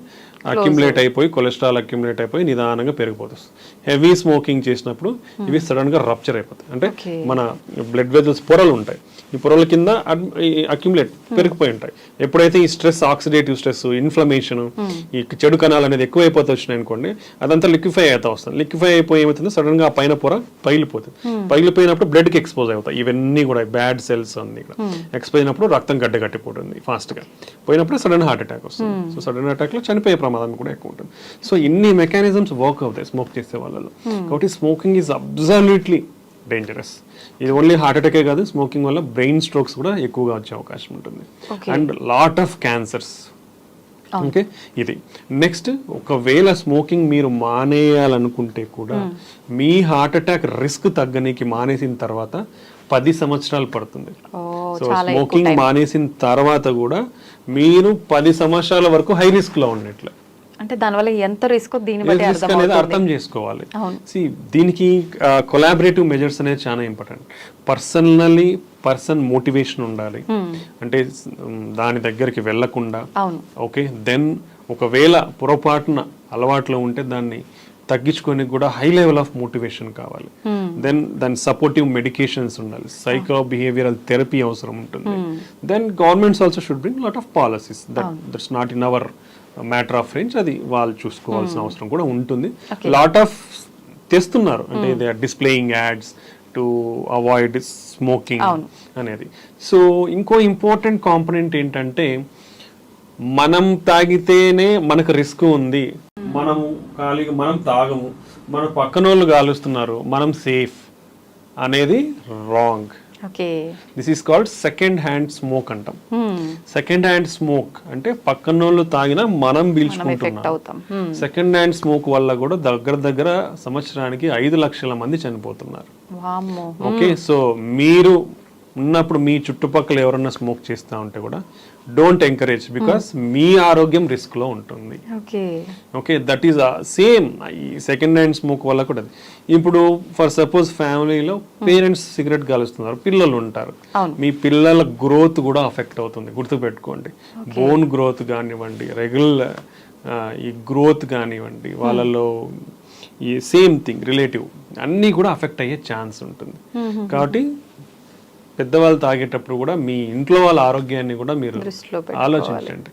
అక్యుములేట్ అయిపోయి, కొలెస్ట్రాల్ అక్యుములేట్ అయిపోయి నిదానంగా పెరిగిపోతుంది. హెవీ స్మోకింగ్ చేసినప్పుడు ఇవి సడన్ గా రప్చర్ అయిపోతాయి. అంటే మన బ్లడ్ వెజల్స్ పొరలు ఉంటాయి, ఈ పొరల కింద అక్యుములేట్ పెరిగిపోయి ఉంటాయి. ఎప్పుడైతే ఈ స్ట్రెస్, ఆక్సిడేటివ్ స్ట్రెస్, ఇన్ఫ్లమేషన్, ఈ చెడు కణాలు అనేది ఎక్కువైపోతే వచ్చినాయి అనుకోండి, అదంతా లిక్విఫై అవుతా వస్తుంది. లిక్విఫై అయిపోయి ఏమవుతుంది, సడన్ గా ఆ పైన పొర పగిలిపోతుంది. పగిలిపోయినప్పుడు బ్లడ్ కి ఎక్స్పోజ్ అవుతాయి. ఇవన్నీ కూడా బ్యాడ్ సెల్స్ అన్ని ఎక్స్పోజ్ అయినప్పుడు రక్తం గడ్డగట్టిపోతుంది ఫాస్ట్ గా. పోయినప్పుడు సడన్ హార్ట్ అటాక్ వస్తుంది. సో సడన్ అటాక్ లో చనిపోయే ప్రమాదం కూడా ఎక్కువ ఉంటుంది. సో ఇన్ని మెకానిజమ్స్ వర్క్ అవుతాయి స్మోక్ చేసే వాళ్ళలో. కాబట్టి స్మోకింగ్ ఈజ్ అబ్సల్యూట్లీ డేంజరస్. ఇది ఓన్లీ హార్ట్ అటాకే కాదు, స్మోకింగ్ వల్ల బ్రెయిన్ స్ట్రోక్స్ కూడా ఎక్కువగా వచ్చే అవకాశం ఉంటుంది. And lot of cancers. Okay, ఇది నెక్స్ట్. ఒకవేళ స్మోకింగ్ మీరు మానేయాలనుకుంటే కూడా మీ హార్ట్ అటాక్ రిస్క్ తగ్గనికి మానేసిన తర్వాత 10 సంవత్సరాలు పడుతుంది. సో స్మోకింగ్ మానేసిన తర్వాత కూడా మీరు 10 సంవత్సరాల వరకు హై రిస్క్ లో ఉన్నట్లు. అంటే దానివల్ల ఎంత రిస్క్ అనేది అర్థం చేసుకోవాలి. దీనికి కొలాబరేటివ్ మెజర్స్ అనేది చాలా ఇంపార్టెంట్. పర్సన్ మోటివేషన్ ఉండాలి, అంటే దాని దగ్గరికి వెళ్లకుండా. ఓకే, దెన్ ఒకవేళ పొరపాటున అలవాట్లో ఉంటే దాన్ని తగ్గించుకొని కూడా హై లెవెల్ ఆఫ్ మోటివేషన్ కావాలి. దెన్ దాని సపోర్టివ్ మెడికేషన్స్ ఉండాలి, సైకో బిహేవియరల్ థెరపీ అవసరం ఉంటుంది. Then governments also should bring lot of policies that's not in our matter of range, అది వాళ్ళు చూసుకోవాల్సిన అవసరం కూడా ఉంటుంది. లాట్ ఆఫ్ తెస్తున్నారు అంటే they are displaying ads to avoid smoking అనేది. సో ఇంకో ఇంపార్టెంట్ కాంపనెంట్ ఏంటంటే మనం తాగితేనే మనకు రిస్క్ ఉంది, మనము ఖాళీగా మనం తాగము, మన పక్కన వాళ్ళు కాలుస్తున్నారు, మనం సేఫ్ అనేది wrong. This is called second hand smoke అంటాం. సెకండ్ హ్యాండ్ స్మోక్ అంటే పక్కన వాళ్ళు తాగినా మనం పీల్చుకుంటున్నాం. సెకండ్ హ్యాండ్ స్మోక్ వల్ల కూడా దగ్గర సంవత్సరానికి 5 లక్షల మంది చనిపోతున్నారు. ఓకే, సో మీరు ఉన్నప్పుడు మీ చుట్టుపక్కల ఎవరన్నా స్మోక్ చేస్తూ ఉంటే కూడా డోంట్ ఎంకరేజ్, బికాస్ మీ ఆరోగ్యం రిస్క్ లో ఉంటుంది. ఓకే, దట్ ఈస్ సేమ్ ఈ సెకండ్ హ్యాండ్ స్మోక్ వల్ల కూడా. ఇప్పుడు ఫర్ సపోజ్ ఫ్యామిలీలో పేరెంట్స్ సిగరెట్ కాలుస్తున్నారు, పిల్లలు ఉంటారు, మీ పిల్లల గ్రోత్ కూడా అఫెక్ట్ అవుతుంది. గుర్తుపెట్టుకోండి, బోన్ గ్రోత్ కానివ్వండి, రెగ్యులర్ ఈ గ్రోత్ కానివ్వండి, వాళ్ళలో ఈ సేమ్ థింగ్ రిలేటివ్ అన్నీ కూడా అఫెక్ట్ అయ్యే ఛాన్స్ ఉంటుంది. కాబట్టి పెద్దవాళ్ళు తాగేటప్పుడు కూడా మీ ఇంట్లో వాళ్ళ ఆరోగ్యాన్ని కూడా మీరు ఆలోచించండి.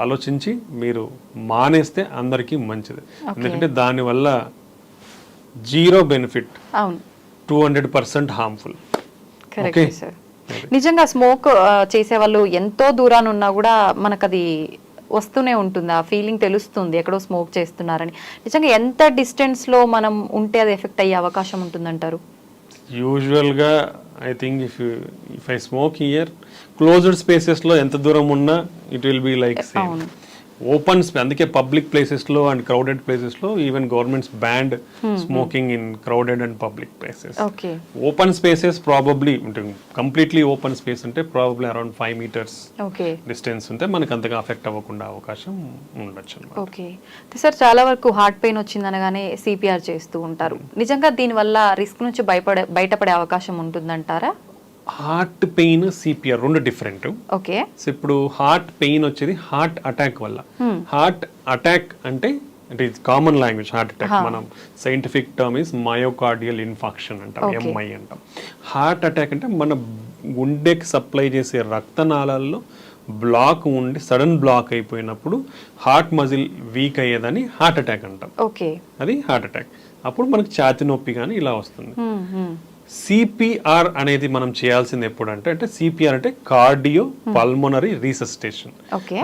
ఆలోచించి మీరు మానేస్తే అందరికీ మంచిది. ఎందుకంటే దానివల్ల 0 బెనిఫిట్, 200% హార్మ్ఫుల్. నిజంగా స్మోక్ చేసే వాళ్ళు ఎంతో దూరాన్ని ఉన్నా కూడా మనకు అది వస్తూనే ఉంటుంది, ఆ ఫీలింగ్ తెలుస్తుంది ఎక్కడో స్మోక్ చేస్తున్నారని. నిజంగా ఎంత డిస్టెన్స్ లో మనం ఉంటే అది ఎఫెక్ట్ అయ్యే అవకాశం ఉంటుందంటారు? యూజువల్గా I think if I smoke here, closed spaces లో ఎంత దూరం ఉన్నా it will be like same. Open అందుకే పబ్లిక్ ప్లేసెస్ లో అండ్ క్రౌడెడ్ ప్లేసెస్ లో even governments band smoking in crowded and public places. Open spaces probably completely open space అంటే probably around 5 meters distance ఉంటే మనకు అంతగా అఫెక్ట్ అవ్వకుండా అవకాశం ఉండొచ్చు. ఓకే సార్, చాలా వరకు హార్ట్ పెయిన్ వచ్చిందనగానే సిపిఆర్ చేస్తూ ఉంటారు. నిజంగా దీనివల్ల రిస్క్ నుంచి బయటపడే అవకాశం ఉంటుందంటారా? హార్ట్ పెయిన్, సిపిఆర్ రెండు డిఫరెంట్. ఓకే, సో ఇప్పుడు హార్ట్ పెయిన్ వచ్చేది హార్ట్ అటాక్ వల్ల. హార్ట్ అటాక్ అంటే it is common language. Heart attack మనం scientific term is myocardial infarction అంటాం, ఎంఐ అంటాం. హార్ట్ అటాక్ అంటే మన గుండెకి సప్లై చేసే రక్తనాళాల్లో బ్లాక్ ఉండి సడన్ బ్లాక్ అయిపోయినప్పుడు హార్ట్ మజిల్ వీక్ అయ్యేదని హార్ట్ అటాక్ అంటాం. ఓకే, అది హార్ట్ అటాక్. అప్పుడు మనకి ఛాతి నొప్పి కానీ ఇలా వస్తుంది. సిపిఆర్ అనేది మనం చేయాల్సింది ఎప్పుడంటే, అంటే సిపిఆర్ అంటే కార్డియో పల్మోనరీ రీసస్టేషన్.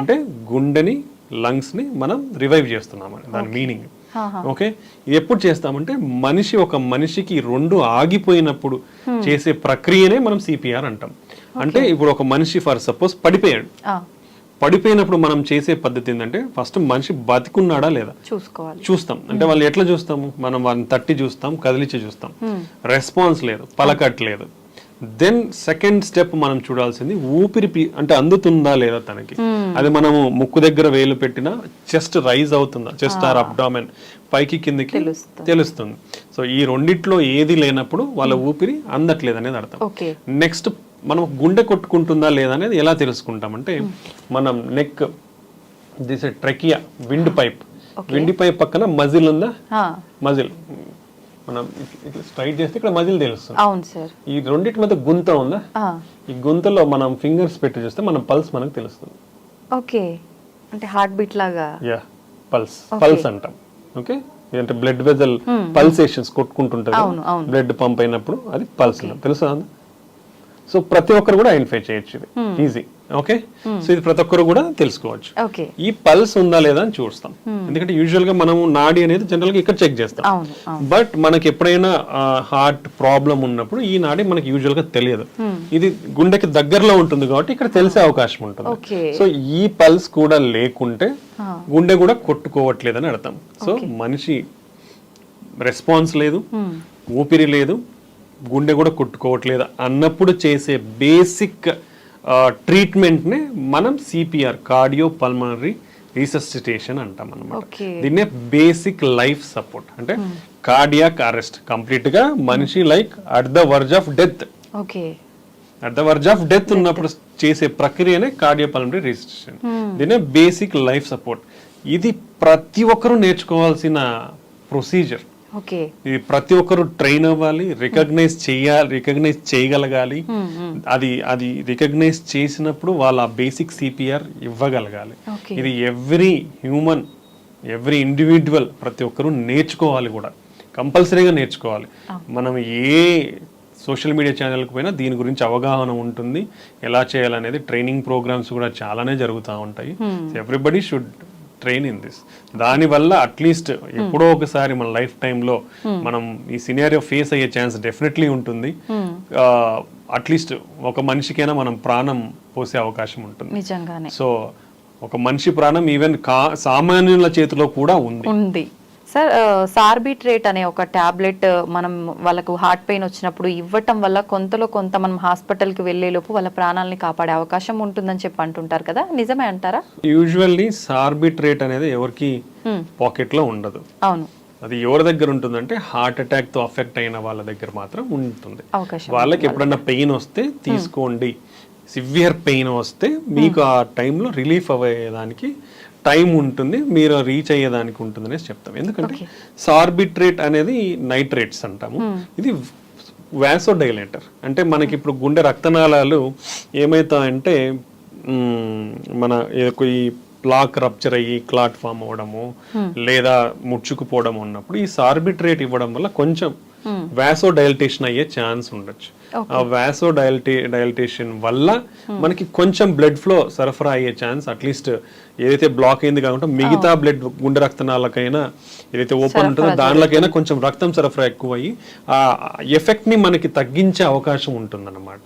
అంటే గుండెని, లంగ్స్ ని మనం రివైవ్ చేస్తున్నామని దాని మీనింగ్. ఓకే, ఇది ఎప్పుడు చేస్తామంటే ఒక మనిషికి 2 ఆగిపోయినప్పుడు చేసే ప్రక్రియనే మనం సిపిఆర్ అంటాం. అంటే ఇప్పుడు ఒక మనిషి ఫర్ సపోజ్ పడిపోయినప్పుడు మనం చేసే పద్ధతి ఏంటంటే, ఫస్ట్ మనిషి బతికున్నాడా లేదా చూస్తాం. అంటే వాళ్ళు ఎట్లా చూస్తాము, మనం వాళ్ళని తట్టి చూస్తాం, కదిలిచి చూస్తాం, రెస్పాన్స్ లేదు, పలకట్లేదు. దెన్ సెకండ్ స్టెప్ మనం చూడాల్సింది ఊపిరి అంటే అందుతుందా లేదా తనకి. అది మనము ముక్కు దగ్గర వేలు పెట్టినా చెస్ట్ రైజ్ అవుతుందా, చెస్ట్ ఆర్ అబ్డామెన్ పైకి కిందకి తెలుస్తుంది. సో ఈ రెండిట్లో ఏది లేనప్పుడు వాళ్ళ ఊపిరి అందట్లేదు అనేది అర్థం. నెక్స్ట్ మనం గుండె కొట్టుకుంటుందా లేదా అనేది ఎలా తెలుసుకుంటామంటే, మనం neck this trachea wind pipe పక్కన మజిల్ ఉందా, మజిల్ మనం స్ట్రైట్ చేస్తే ఇక్కడ మజిల్ తెలుస్తుంది. ఈ రెండింటి మధ్య గుంత ఉందా, ఈ గుంతలో మనం ఫింగర్స్ పెట్టి చూస్తే మన పల్స్ మనకు తెలుస్తుంది. ఓకే, అంటే హార్ట్ బీట్ లాగా. యా, పల్స్ అంటాం. ఓకే, అంటే బ్లడ్ వెజల్ పల్సేషన్స్ కొట్టుకుంటుంటది, బ్లడ్ పంప్ అయినప్పుడు అది పల్స్ తెలుసా. సో ప్రతి ఒక్కరు కూడా ఐడెంటిఫై చేయొచ్చు, ఇది ఈజీ. ఓకే, సో ఇది ప్రతి ఒక్కరు కూడా తెలుసుకోవచ్చు. ఈ పల్స్ ఉందా లేదా అని చూస్తాం. ఎందుకంటే యూజువల్ గా మనం నాడి అనేది జనరల్ గా ఇక్కడ చెక్ చేస్తాం, బట్ మనకి ఎప్పుడైనా హార్ట్ ప్రాబ్లం ఉన్నప్పుడు ఈ నాడి మనకి యూజువల్ గా తెలియదు. ఇది గుండెకి దగ్గరలో ఉంటుంది కాబట్టి ఇక్కడ తెలిసే అవకాశం ఉంటుంది. సో ఈ పల్స్ కూడా లేకుంటే గుండె కూడా కొట్టుకోవట్లేదని అర్థం. సో మనిషి రెస్పాన్స్ లేదు, ఊపిరి లేదు, గుండె కూడా కొట్టుకోవట్లేదు అన్నప్పుడు చేసే బేసిక్ ట్రీట్మెంట్ నే మనం సిపిఆర్, కార్డియో పల్మనరీ రీసస్సిటేషన్ అంటాం అన్నమాట. దీన్నే బేసిక్ లైఫ్ సపోర్ట్. అంటే కార్డియాక్ అరెస్ట్, కంప్లీట్ గా మనిషి like at the verge of death, ఉన్నప్పుడు చేసే ప్రక్రియనే కార్డియో పల్మనరీ రీసస్సిటేషన్. దీన్నే బేసిక్ లైఫ్ సపోర్ట్. ఇది ప్రతి ఒక్కరూ నేర్చుకోవాల్సిన ప్రొసీజర్. ఓకే. ఇది ప్రతి ఒక్కరు ట్రైన్ అవ్వాలి, రికగ్నైజ్ చేయగలగాలి. అది రికగ్నైజ్ చేసినప్పుడు వాళ్ళ బేసిక్ సిపిఆర్ ఇవ్వగలగాలి. ఇది ఎవ్రీ హ్యూమన్, ఎవ్రీ ఇండివిజువల్ ప్రతి ఒక్కరు నేర్చుకోవాలి కూడా, కంపల్సరీగా నేర్చుకోవాలి. మనం ఏ సోషల్ మీడియా ఛానల్కి పోయినా దీని గురించి అవగాహన ఉంటుంది, ఎలా చేయాలనేది. ట్రైనింగ్ ప్రోగ్రామ్స్ కూడా చాలానే జరుగుతూ ఉంటాయి. Everybody should train in this. దానివల్ల అట్లీస్ట్ ఎప్పుడో ఒకసారి మన లైఫ్ టైంలో మనం ఈ సినారియో ఫేస్ అయ్యే ఛాన్స్ డెఫినెట్లీ ఉంటుంది. అట్లీస్ట్ ఒక మనిషికైనా మనం ప్రాణం పోసే అవకాశం ఉంటుంది నిజంగానే. సో ఒక మనిషి ప్రాణం ఈవెన్ సామాన్యుల చేతిలో కూడా ఉంది. సార్, సార్బిట్రేట్ అనే ఒక టాబ్లెట్ మనం వాళ్ళకు హార్ట్ పెయిన్ వచ్చినప్పుడు ఇవ్వటం వల్ల కొంతలో కొంత మనం హాస్పిటల్కి వెళ్ళేలోపు వాళ్ళ ప్రాణాలని కాపాడే అవకాశం ఉంటుందని చెప్పి అంటుంటారు కదా, నిజమే అంటారా? యూజువల్లీ సార్బిట్రేట్ అనేది ఎవరికి పాకెట్ లో ఉండదు. అవును. అది ఎవరి దగ్గర ఉంటుందంటే హార్ట్ అటాక్ తో అఫెక్ట్ అయిన వాళ్ళ దగ్గర మాత్రం ఉంటుంది. వాళ్ళకి ఎప్పుడన్నా పెయిన్ వస్తే తీసుకోండి, సివియర్ పెయిన్ వస్తే మీకు ఆ టైంలో రిలీఫ్ అయ్యేదానికి టైం ఉంటుంది, మీరు రీచ్ అయ్యేదానికి ఉంటుంది అనేసి చెప్తాం. ఎందుకంటే సార్బిట్రేట్ అనేది నైట్రేట్స్ అంటాము. ఇది వాసోడైలేటర్. అంటే మనకి ఇప్పుడు గుండె రక్తనాళాలు ఏమవుతాయంటే మన ఈ ప్లాక్ రప్చర్ అయ్యి క్లాట్ ఫామ్ అవ్వడము లేదా ముడుచుకుపోవడం ఉన్నప్పుడు ఈ సార్బిట్రేట్ ఇవ్వడం వల్ల కొంచెం వాసోడైలటేషన్ అయ్యే ఛాన్స్ ఉండొచ్చు. ఆ వాసోడైలటేషన్ వల్ల మనకి కొంచెం బ్లడ్ ఫ్లో సరఫరా అయ్యే ఛాన్స్, అట్లీస్ట్ ఏదైతే బ్లాక్ అయింది కాకుండా మిగతా బ్లడ్ గుండె రక్తనాళకైనా ఏదైతే ఓపెన్ ఉంటుందో దానిలోకైనా కొంచెం రక్తం సరఫరా ఎక్కువ అయ్యి ఆ ఎఫెక్ట్ ని మనకి తగ్గించే అవకాశం ఉంటుంది అన్నమాట.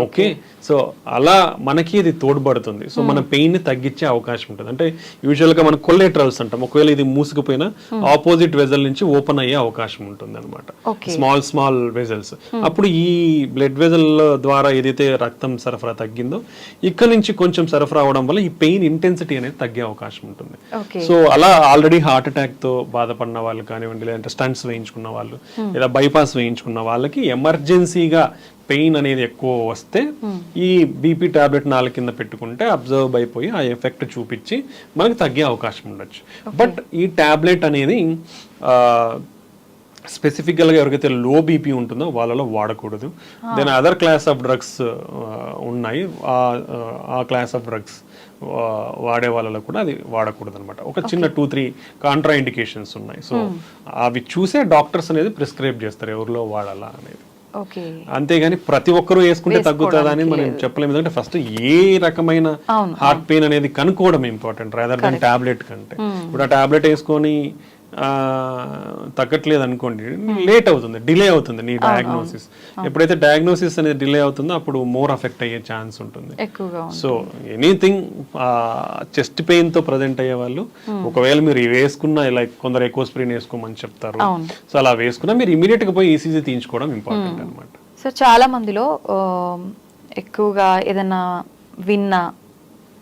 ఓకే, సో అలా మనకి ఇది తోడ్పడుతుంది. సో మన పెయిన్ ని తగ్గించే అవకాశం ఉంటుంది. అంటే యూజువల్ గా మనం కొల్లెటరల్స్ అంటాం. ఒకవేళ ఇది మూసుకుపోయినా ఆపోజిట్ వెజల్ నుంచి ఓపెన్ అయ్యే అవకాశం ఉంటుంది అనమాట. Small vessels. అప్పుడు ఈ బ్లడ్ వెజల్ ద్వారా ఏదైతే రక్తం సరఫరా తగ్గిందో ఇక్కడ నుంచి కొంచెం సరఫరా అవడం వల్ల ఈ పెయిన్ ఇంటెన్సిటీ అనేది తగ్గే అవకాశం ఉంటుంది. సో అలా ఆల్రెడీ హార్ట్ అటాక్ తో బాధపడిన వాళ్ళు కానివ్వండి, లేదంటే స్టంట్స్ వేయించుకున్న వాళ్ళు లేదా బైపాస్ వేయించుకున్న వాళ్ళకి ఎమర్జెన్సీగా పెయిన్ అనేది ఎక్కువ వస్తే ఈ బీపీ టాబ్లెట్ నాలుగు కింద పెట్టుకుంటే అబ్జర్వ్ అయిపోయి ఆ ఎఫెక్ట్ చూపించి మనకి తగ్గే అవకాశం ఉండొచ్చు. బట్ ఈ టాబ్లెట్ అనేది స్పెసిఫిక్గా ఎవరికైతే లో బీపీ ఉంటుందో వాళ్ళలో వాడకూడదు. Then other class of drugs ఉన్నాయి, ఆ క్లాస్ ఆఫ్ డ్రగ్స్ వాడే వాళ్ళలో కూడా అది వాడకూడదు అనమాట. ఒక చిన్న 2-3 కాంట్రా ఇండికేషన్స్ ఉన్నాయి. సో అవి చూసే డాక్టర్స్ అనేది ప్రిస్క్రైబ్ చేస్తారు ఎవరిలో వాడాలా అనేది. అంతేగాని ప్రతి ఒక్కరూ వేసుకుంటే తగ్గుతుందా అని మనం చెప్పలేము. ఎందుకంటే ఫస్ట్ ఏ రకమైన హార్ట్ పెయిన్ అనేది కనుక్కోవడం ఇంపార్టెంట్ రాదర్ దాన్ టాబ్లెట్ కంటే. ఇప్పుడు ఆ టాబ్లెట్ వేసుకొని తగ్గట్లేదు అనుకోండి, లేట్ అవుతుంది, డిలే అవుతుంది నీ డయాగ్నోసిస్. ఎప్పుడైతే డయాగ్నోసిస్ అనేది డిలే అవుతుందో అప్పుడు మోర్ అఫెక్ట్ అయ్యే ఛాన్స్ ఉంటుంది. సో ఎనీథింగ్ చెస్ట్ పెయిన్ తో ప్రజెంట్ అయ్యే వాళ్ళు ఒకవేళ మీరు వేసుకున్న లైక్ కొందరు ఎకోస్ప్రిన్ వేసుకోమని చెప్తారు. సో అలా వేసుకున్నా మీరు ఇమీడియట్ గా పోయి ఈసీజీ తీయించుకోవడం ఇంపార్టెంట్ అనమాట. సో చాలా మందిలో ఎక్కువగా ఏదైనా విన్నా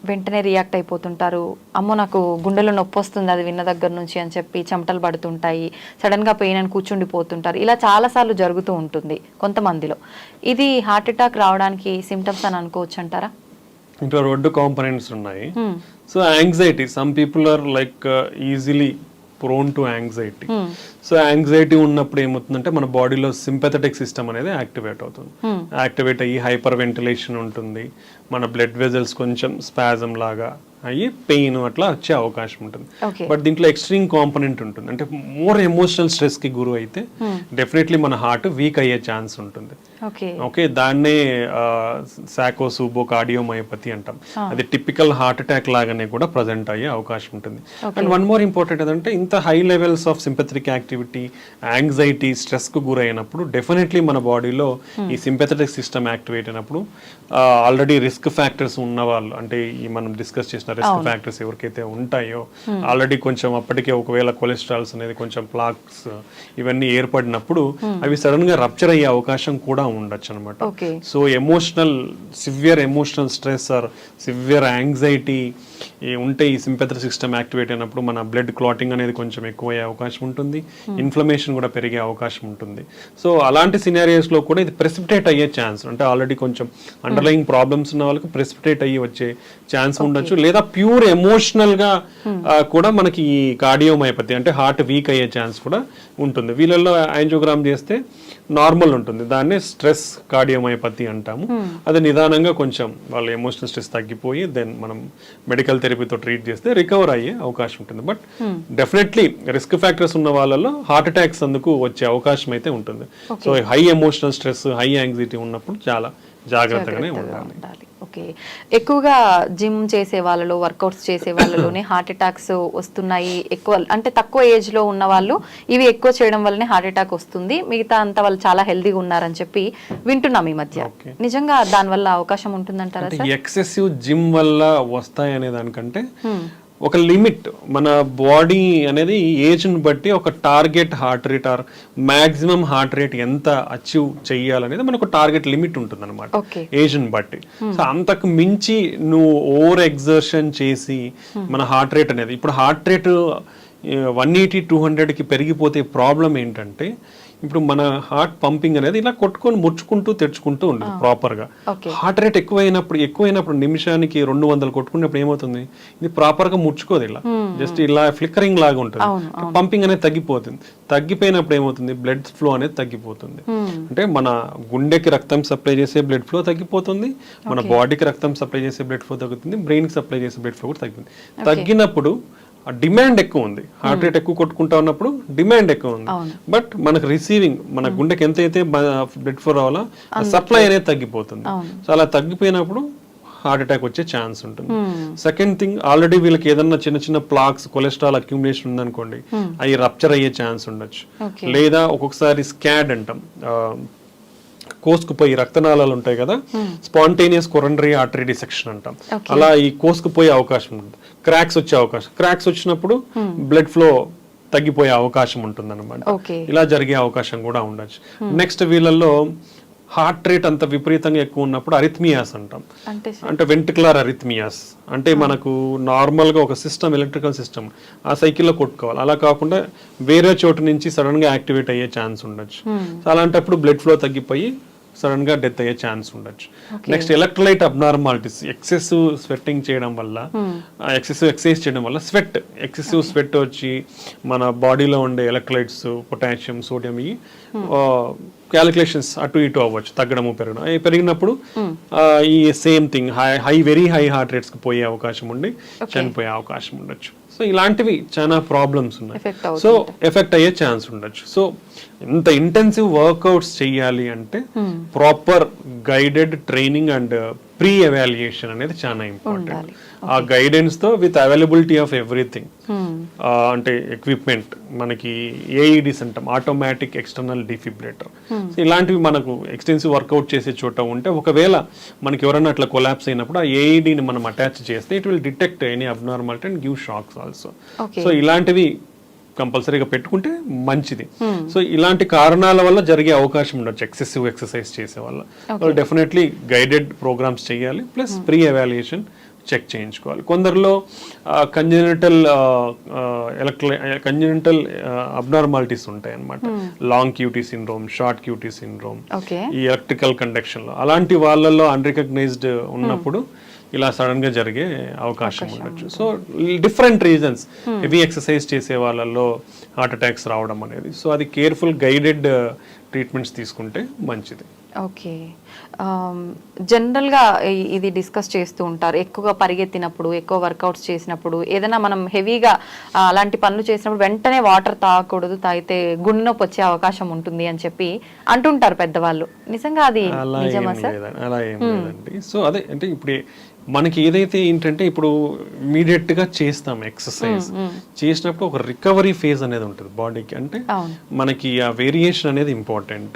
వెంటనే రియాక్ట్ అయిపోతుంటారు. అమ్మో నాకు గుండెలో నొప్పి వస్తుంది అది విన్న దగ్గర నుంచి అని చెప్పి చెమటలు పడుతుంటాయి, సడన్గా పెయిన్ అని కూర్చుండిపోతుంటారు. ఇలా చాలాసార్లు జరుగుతూ ఉంటుంది కొంతమందిలో. ఇది హార్ట్ అటాక్ రావడానికి సిమ్టమ్స్ అని అనుకోవచ్చు అంటారా? ఇంట్లో 2 కాంపోనెంట్స్ ఉన్నాయి. So anxiety, some people are like easily prone to anxiety. So anxiety ఉన్నప్పుడు ఏమవుతుందంటే మన బాడీలో సింపథెటిక్ సిస్టమ్ అనేది యాక్టివేట్ అవుతుంది. యాక్టివేట్ అయ్యి హైపర్ వెంటిలేషన్ ఉంటుంది, మన బ్లడ్ వెజల్స్ కొంచెం స్పాజం లాగా అయ్యి పెయిన్ అట్లా వచ్చే అవకాశం ఉంటుంది. బట్ దీంట్లో ఎక్స్ట్రీమ్ కాంపోనెంట్ ఉంటుంది. అంటే మోర్ ఎమోషనల్ స్ట్రెస్ కి గురి అయితే డెఫినెట్లీ మన హార్ట్ వీక్ అయ్యే ఛాన్స్ ఉంటుంది. ఓకే, దాన్నే సాకోసూబో కార్డియోమయోపతి అంటాం. అది టిపికల్ హార్ట్ అటాక్ లాగానే కూడా ప్రజెంట్ అయ్యే అవకాశం ఉంటుంది. అండ్ వన్ మోర్ ఇంపార్టెంట్ ఏంటంటే ఇంత high levels of sympathetic activity, anxiety, stress కు గురైనప్పుడు డెఫినెట్లీ మన బాడీలో ఈ సింపథెటిక్ సిస్టమ్ యాక్టివేట్ అయినప్పుడు ఆల్రెడీ రిస్క్ ఫ్యాక్టర్స్ ఉన్న వాళ్ళు, అంటే ఈ మనం డిస్కస్ చేసిన రిస్క్ ఫ్యాక్టర్స్ ఎవరికైతే ఉంటాయో ఆల్రెడీ కొంచెం అప్పటికే ఒకవేళ కొలెస్ట్రాల్స్ అనేది కొంచెం ప్లాక్స్ ఇవన్నీ ఏర్పడినప్పుడు అవి సడన్ గా రప్చర్ అయ్యే అవకాశం కూడా ఉండొచ్చు అనమాట. Okay. So severe emotional stress or severe anxiety ఉంటే ఈ సింపెథటిక్ సిస్టమ్ యాక్టివేట్ అయినప్పుడు మన బ్లడ్ క్లాటింగ్ అనేది కొంచెం ఎక్కువ అయ్యే అవకాశం ఉంటుంది, ఇన్ఫ్లమేషన్ కూడా పెరిగే అవకాశం ఉంటుంది. సో అలాంటి సినారియోస్లో కూడా ఇది ప్రెసిపిటేట్ అయ్యే ఛాన్స్, అంటే ఆల్రెడీ కొంచెం అండర్లయింగ్ ప్రాబ్లమ్స్ ఉన్న వాళ్ళకి ప్రెసిపిటేట్ అయ్యి వచ్చే ఛాన్స్ ఉండొచ్చు, లేదా ప్యూర్ ఎమోషనల్గా కూడా మనకి ఈ కార్డియోమైపతి అంటే హార్ట్ వీక్ అయ్యే ఛాన్స్ కూడా ఉంటుంది. వీళ్ళల్లో యాంజియోగ్రామ్ చేస్తే నార్మల్ ఉంటుంది, దాన్ని స్ట్రెస్ కార్డియోమైపతి అంటాము. అది నిదానంగా కొంచెం వాళ్ళ ఎమోషనల్ స్ట్రెస్ తగ్గిపోయి దెన్ మనం మెడికల్ థెరపీతో ట్రీట్ చేస్తే రికవర్ అయ్యే అవకాశం ఉంటుంది. బట్ డెఫినెట్లీ రిస్క్ ఫ్యాక్టర్స్ ఉన్న వాళ్ళలో హార్ట్ అటాక్స్ అందుకు వచ్చే అవకాశం అయితే ఉంటుంది. So high emotional stress, high anxiety ఉన్నప్పుడు చాలా జాగ్రత్తగానే ఉండాలి. ఓకే. ఎక్కువగా జిమ్ చేసే వాళ్ళలో, వర్కౌట్స్ చేసే వాళ్ళలోనే హార్ట్ అటాక్స్ వస్తున్నాయి. ఎక్కువ అంటే తక్కువ ఏజ్ లో ఉన్న వాళ్ళు ఇవి ఎక్కువ చేయడం వల్లనే హార్ట్ అటాక్ వస్తుంది, మిగతా అంతా వాళ్ళు చాలా హెల్దీగా ఉన్నారని చెప్పి వింటున్నాం ఈ మధ్య. నిజంగా దాని వల్ల అవకాశం ఉంటుందంటారా? ఎక్సెసివ్ జిమ్ వల్ల వస్తాయి అనే దానికంటే ఒక లిమిట్, మన బాడీ అనేది ఏజ్ని బట్టి ఒక target heart rate or maximum heart rate ఎంత అచీవ్ చెయ్యాలనేది మనకు టార్గెట్ లిమిట్ ఉంటుంది అనమాట ఏజ్ని బట్టి. సో అంతకు మించి నువ్వు ఓవర్ ఎగ్జర్షన్ చేసి మన హార్ట్ రేట్ అనేది, ఇప్పుడు హార్ట్ రేట్ 180-200కి పెరిగిపోతే ప్రాబ్లం ఏంటంటే ఇప్పుడు మన హార్ట్ పంపింగ్ అనేది ఇలా కొట్టుకొని ముడుచుకుంటూ తెచ్చుకుంటూ ఉంటుంది ప్రాపర్ గా. హార్ట్ రేట్ ఎక్కువైనప్పుడు నిమిషానికి 200 కొట్టుకున్నప్పుడు ఏమవుతుంది, ఇది ప్రాపర్ గా ముడుచుకోదు, ఇలా జస్ట్ ఇలా ఫ్లిక్కరింగ్ లాగా ఉంటుంది, పంపింగ్ అనేది తగ్గిపోతుంది. తగ్గిపోయినప్పుడు ఏమవుతుంది, బ్లడ్ ఫ్లో అనేది తగ్గిపోతుంది. అంటే మన గుండెకి రక్తం సప్లై చేసే బ్లడ్ ఫ్లో తగ్గిపోతుంది, మన బాడీకి రక్తం సప్లై చేసే బ్లడ్ ఫ్లో తగ్గుతుంది, బ్రెయిన్ కి సప్లై చేసే బ్లడ్ ఫ్లో కూడా తగ్గుతుంది. తగ్గినప్పుడు డిమాండ్ ఎక్కువ ఉంది, హార్ట్ రేట్ ఎక్కువ కొట్టుకుంటా ఉన్నప్పుడు డిమాండ్ ఎక్కువ ఉంది, బట్ మనకు రిసీవింగ్ మన గుండెకి ఎంతైతే బ్లడ్ ఫ్లో రావాలో సప్లై అనేది తగ్గిపోతుంది. సో అలా తగ్గిపోయినప్పుడు హార్ట్ అటాక్ వచ్చే ఛాన్స్ ఉంటుంది. సెకండ్ థింగ్, ఆల్రెడీ వీళ్ళకి ఏదన్నా చిన్న చిన్న ప్లాక్స్, కొలెస్ట్రాల్ అక్యుములేషన్ ఉందనుకోండి, అవి రప్చర్ అయ్యే ఛాన్స్ ఉండొచ్చు. లేదా ఒక్కొక్కసారి స్కాడ్ అంటాం, కోసుకుపోయి రక్తనాళాలు ఉంటాయి కదా, స్పాంటేనియస్ కొరనరీ ఆర్టరీ డిసెక్షన్ అంటాం, అలా ఈ కోసుకుపోయే అవకాశం ఉంటుంది, క్రాక్స్ వచ్చే అవకాశం, క్రాక్స్ వచ్చినప్పుడు బ్లడ్ ఫ్లో తగ్గిపోయే అవకాశం ఉంటుంది అనమాట. ఇలా జరిగే అవకాశం కూడా ఉండొచ్చు. నెక్స్ట్ వీళ్ళల్లో హార్ట్ రేట్ అంత విపరీతంగా ఎక్కువ ఉన్నప్పుడు అరిథ్మియాస్ అంటాం, అంటే వెంట్రికులర్ అరిథ్మియాస్, అంటే మనకు నార్మల్గా ఒక సిస్టమ్, ఎలక్ట్రికల్ సిస్టమ్ ఆ సైకిల్లో కొట్టుకోవాలి, అలా కాకుండా వేరే చోటు నుంచి సడన్ గా యాక్టివేట్ అయ్యే ఛాన్స్ ఉండొచ్చు. అలాంటప్పుడు బ్లడ్ ఫ్లో తగ్గిపోయి సడన్ గా డెత్ అయ్యే ఛాన్స్ ఉండొచ్చు. Next electrolyte abnormalities, excessive sweating చేయడం వల్ల, ఎక్సెసివ్ ఎక్సర్సైజ్ చేయడం వల్ల ఎక్సెసివ్ స్వెట్ వచ్చి మన బాడీలో ఉండే ఎలక్ట్రోలైట్స్, పొటాషియం, సోడియం ఈ క్యాలిక్యులేషన్స్ అటు ఇటు అవ్వచ్చు, తగ్గడము పెరగడం. పెరిగినప్పుడు ఈ same thing very high heart rates కి పోయే అవకాశం ఉండి చనిపోయే అవకాశం ఉండొచ్చు. సో ఇలాంటివి చాలా ప్రాబ్లమ్స్ ఉన్నాయి, సో ఎఫెక్ట్ అయ్యే ఛాన్స్ ఉండొచ్చు. సో ఇంత ఇంటెన్సివ్ వర్కౌట్స్ చెయ్యాలి అంటే proper guided training and pre evaluation అనేది చాలా ఇంపార్టెంట్. ఆ గైడెన్స్ తో విత్ అవైలబిలిటీ ఆఫ్ ఎవ్రీథింగ్, అంటే ఎక్విప్మెంట్, మనకి ఏఈడిస్ అంటాం, ఆటోమేటిక్ ఎక్స్టర్నల్ డిఫిబ్రిలేటర్, ఇలాంటివి మనకు ఎక్స్టెన్సివ్ వర్కౌట్ చేసే చోట ఉంటే, ఒకవేళ మనకి ఎవరైనా అట్లా కొలాప్స్ అయినప్పుడు ఆ ఏఈడిని మనం అటాచ్ చేస్తే it will detect any abnormality and give shocks also. So ఇలాంటివి కంపల్సరీగా పెట్టుకుంటే మంచిది. సో ఇలాంటి కారణాల వల్ల జరిగే అవకాశం ఉండొచ్చు ఎక్సెసివ్ ఎక్సర్సైజ్ చేసే వల్ల. డెఫినెట్లీ గైడెడ్ ప్రోగ్రామ్స్ చేయాలి, ప్లస్ ప్రీ ఎవాల్యుయేషన్ చెక్ చేయించుకోవాలి. కొందరిలో కంజెనిటల్ అబ్నార్మాలిటీస్ ఉంటాయి అన్నమాట, long QT syndrome, short QT syndrome, ఈ ఎలక్ట్రికల్ కండక్షన్ లో, అలాంటి వాళ్ళల్లో అన్రికగ్నైజ్డ్ ఉన్నప్పుడు ఇలా సడన్ గా జరిగే అవకాశం ఉండొచ్చు. So different reasons, heavy exercise చేసే వాళ్ళల్లో హార్ట్ అటాక్స్ రావడం అనేది, సో అది కేర్ఫుల్ గైడెడ్ ట్రీట్మెంట్స్ తీసుకుంటే మంచిది. ఓకే. జనరల్గా ఇది డిస్కస్ చేస్తూ ఉంటారు, ఎక్కువగా పరిగెత్తినప్పుడు, ఎక్కువ వర్కౌట్స్ చేసినప్పుడు, ఏదైనా మనం హెవీగా అలాంటి పనులు చేసినప్పుడు వెంటనే వాటర్ తాగకూడదు, తాగితే గుండె నొప్పి వచ్చే అవకాశం ఉంటుంది అని చెప్పి అంటుంటారు పెద్దవాళ్ళు. నిజంగా అది నిజమా సార్? అలా ఏం లేదండి. సో అదే అంటే ఇప్పుడు మనకి ఏదైతే ఏంటంటే ఇప్పుడు ఇమీడియట్ గా చేస్తాం ఎక్సర్సైజ్ చేసినప్పుడు ఒక రికవరీ ఫేజ్ అనేది ఉంటుంది బాడీకి, అంటే మనకి ఆ వేరియేషన్ అనేది ఇంపార్టెంట్.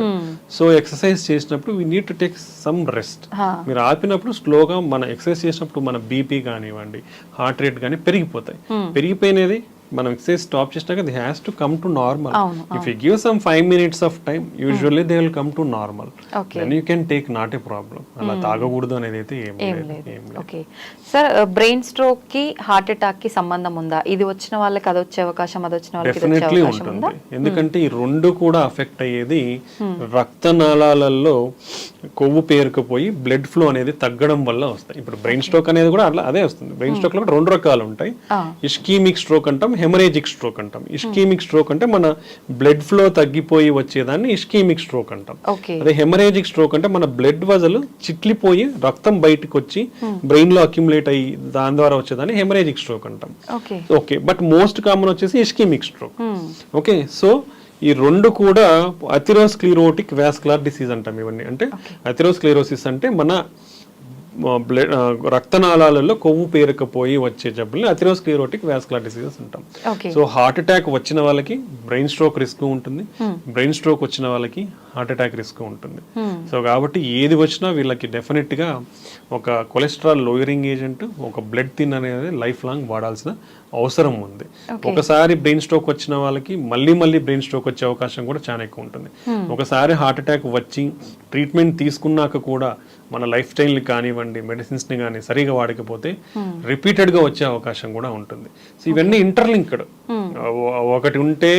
సో ఎక్సర్సైజ్ చేసినప్పుడు we need to take some rest. మీరు ఆపినప్పుడు స్లోగా మన ఎక్సర్సైజ్ చేసినప్పుడు మన బీపీ కానివ్వండి, హార్ట్ రేట్ కానీ పెరిగిపోతాయి. పెరిగిపోయినది మనం ఎక్సర్సైజ్ స్టాప్ చేసినాక the has to come to normal. అవును, if you give some 5 minutes of time usually they will come to normal. Okay. Then you can take not a problem. అలా తాగకూడదు అనేది అయితే ఏం లేదు. ఓకే సార్, బ్రెయిన్ స్ట్రోక్ కి heart attack కి సంబంధం ఉందా? ఇది వచ్చిన వాళ్ళకి అది వచ్చే అవకాశం, అది వచ్చిన వాళ్ళకి ఇది వచ్చే డెఫినెట్లీ అవకాశం ఉందా? ఉంటుంది. ఎందుకంటే ఈ రెండు కూడా అఫెక్ట్ అయ్యేది రక్తనాళాలలో కొవ్వు పేరుకుపోయి బ్లడ్ ఫ్లో అనేది తగ్గడం వల్ల వస్తాయి. ఇప్పుడు బ్రెయిన్ స్ట్రోక్ అనేది కూడా అదే వస్తుంది. బ్రెయిన్ స్ట్రోక్ లో కూడా 2 రకాలు ఉంటాయి. ఇస్కీమిక్ స్ట్రోక్ అంటాం, హెమరేజిక్ స్ట్రోక్ అంటాం. ఇస్కీమిక్ స్ట్రోక్ అంటే మన బ్లడ్ ఫ్లో తగ్గిపోయి వచ్చేదాన్ని ఇస్కీమిక్ స్ట్రోక్ అంటాం. ఓకే. అదే హెమరేజిక్ స్ట్రోక్ అంటే మన బ్లడ్ వజలు చిట్లిపోయి రక్తం బయటకు వచ్చి బ్రెయిన్ లో అక్యుములేట్ అయ్యి దాని ద్వారా వచ్చేదాన్ని హెమరేజిక్ స్ట్రోక్ అంటాం. Okay. Okay, but most common వచ్చేసి ఇస్కీమిక్ స్ట్రోక్. ఓకే, సో ఈ రెండు కూడా అథెరోస్క్లెరోటిక్ వాస్కులర్ డిసీజ్ అంటాం. ఇవన్నీ అంటే అథెరోస్క్లెరోసిస్ అంటే మన బ్లడ్ రక్తనాళాలలో కొవ్వు పేరుకపోయి వచ్చే జబ్బుల్ని అథెరోస్క్లెరోటిక్ వాస్కులర్ డిసీజెస్ అంటాం. సో హార్ట్ అటాక్ వచ్చిన వాళ్ళకి బ్రెయిన్ స్ట్రోక్ రిస్క్ ఉంటుంది, బ్రెయిన్ స్ట్రోక్ వచ్చిన వాళ్ళకి హార్ట్ అటాక్ రిస్క్ ఉంటుంది. సో కాబట్టి ఏది వచ్చినా వీళ్ళకి డెఫినెట్ గా ఒక కొలెస్ట్రాల్ లోయరింగ్ ఏజెంట్, ఒక బ్లడ్ థిన్ అనేది లైఫ్ లాంగ్ వాడాల్సిన అవసరం ఉంది. ఒకసారి బ్రెయిన్ స్ట్రోక్ వచ్చిన వాళ్ళకి మళ్ళీ బ్రెయిన్ స్ట్రోక్ వచ్చే అవకాశం కూడా చాలా ఎక్కువ ఉంటుంది. ఒకసారి హార్ట్ అటాక్ వచ్చి ట్రీట్మెంట్ తీసుకున్నాక కూడా మన లైఫ్ స్టైల్ని కానివ్వండి, మెడిసిన్స్ని కానీ సరిగా వాడకపోతే రిపీటెడ్గా వచ్చే అవకాశం కూడా ఉంటుంది. సో ఇవన్నీ ఇంటర్లింక్డ్. ఒకటి ఉంటే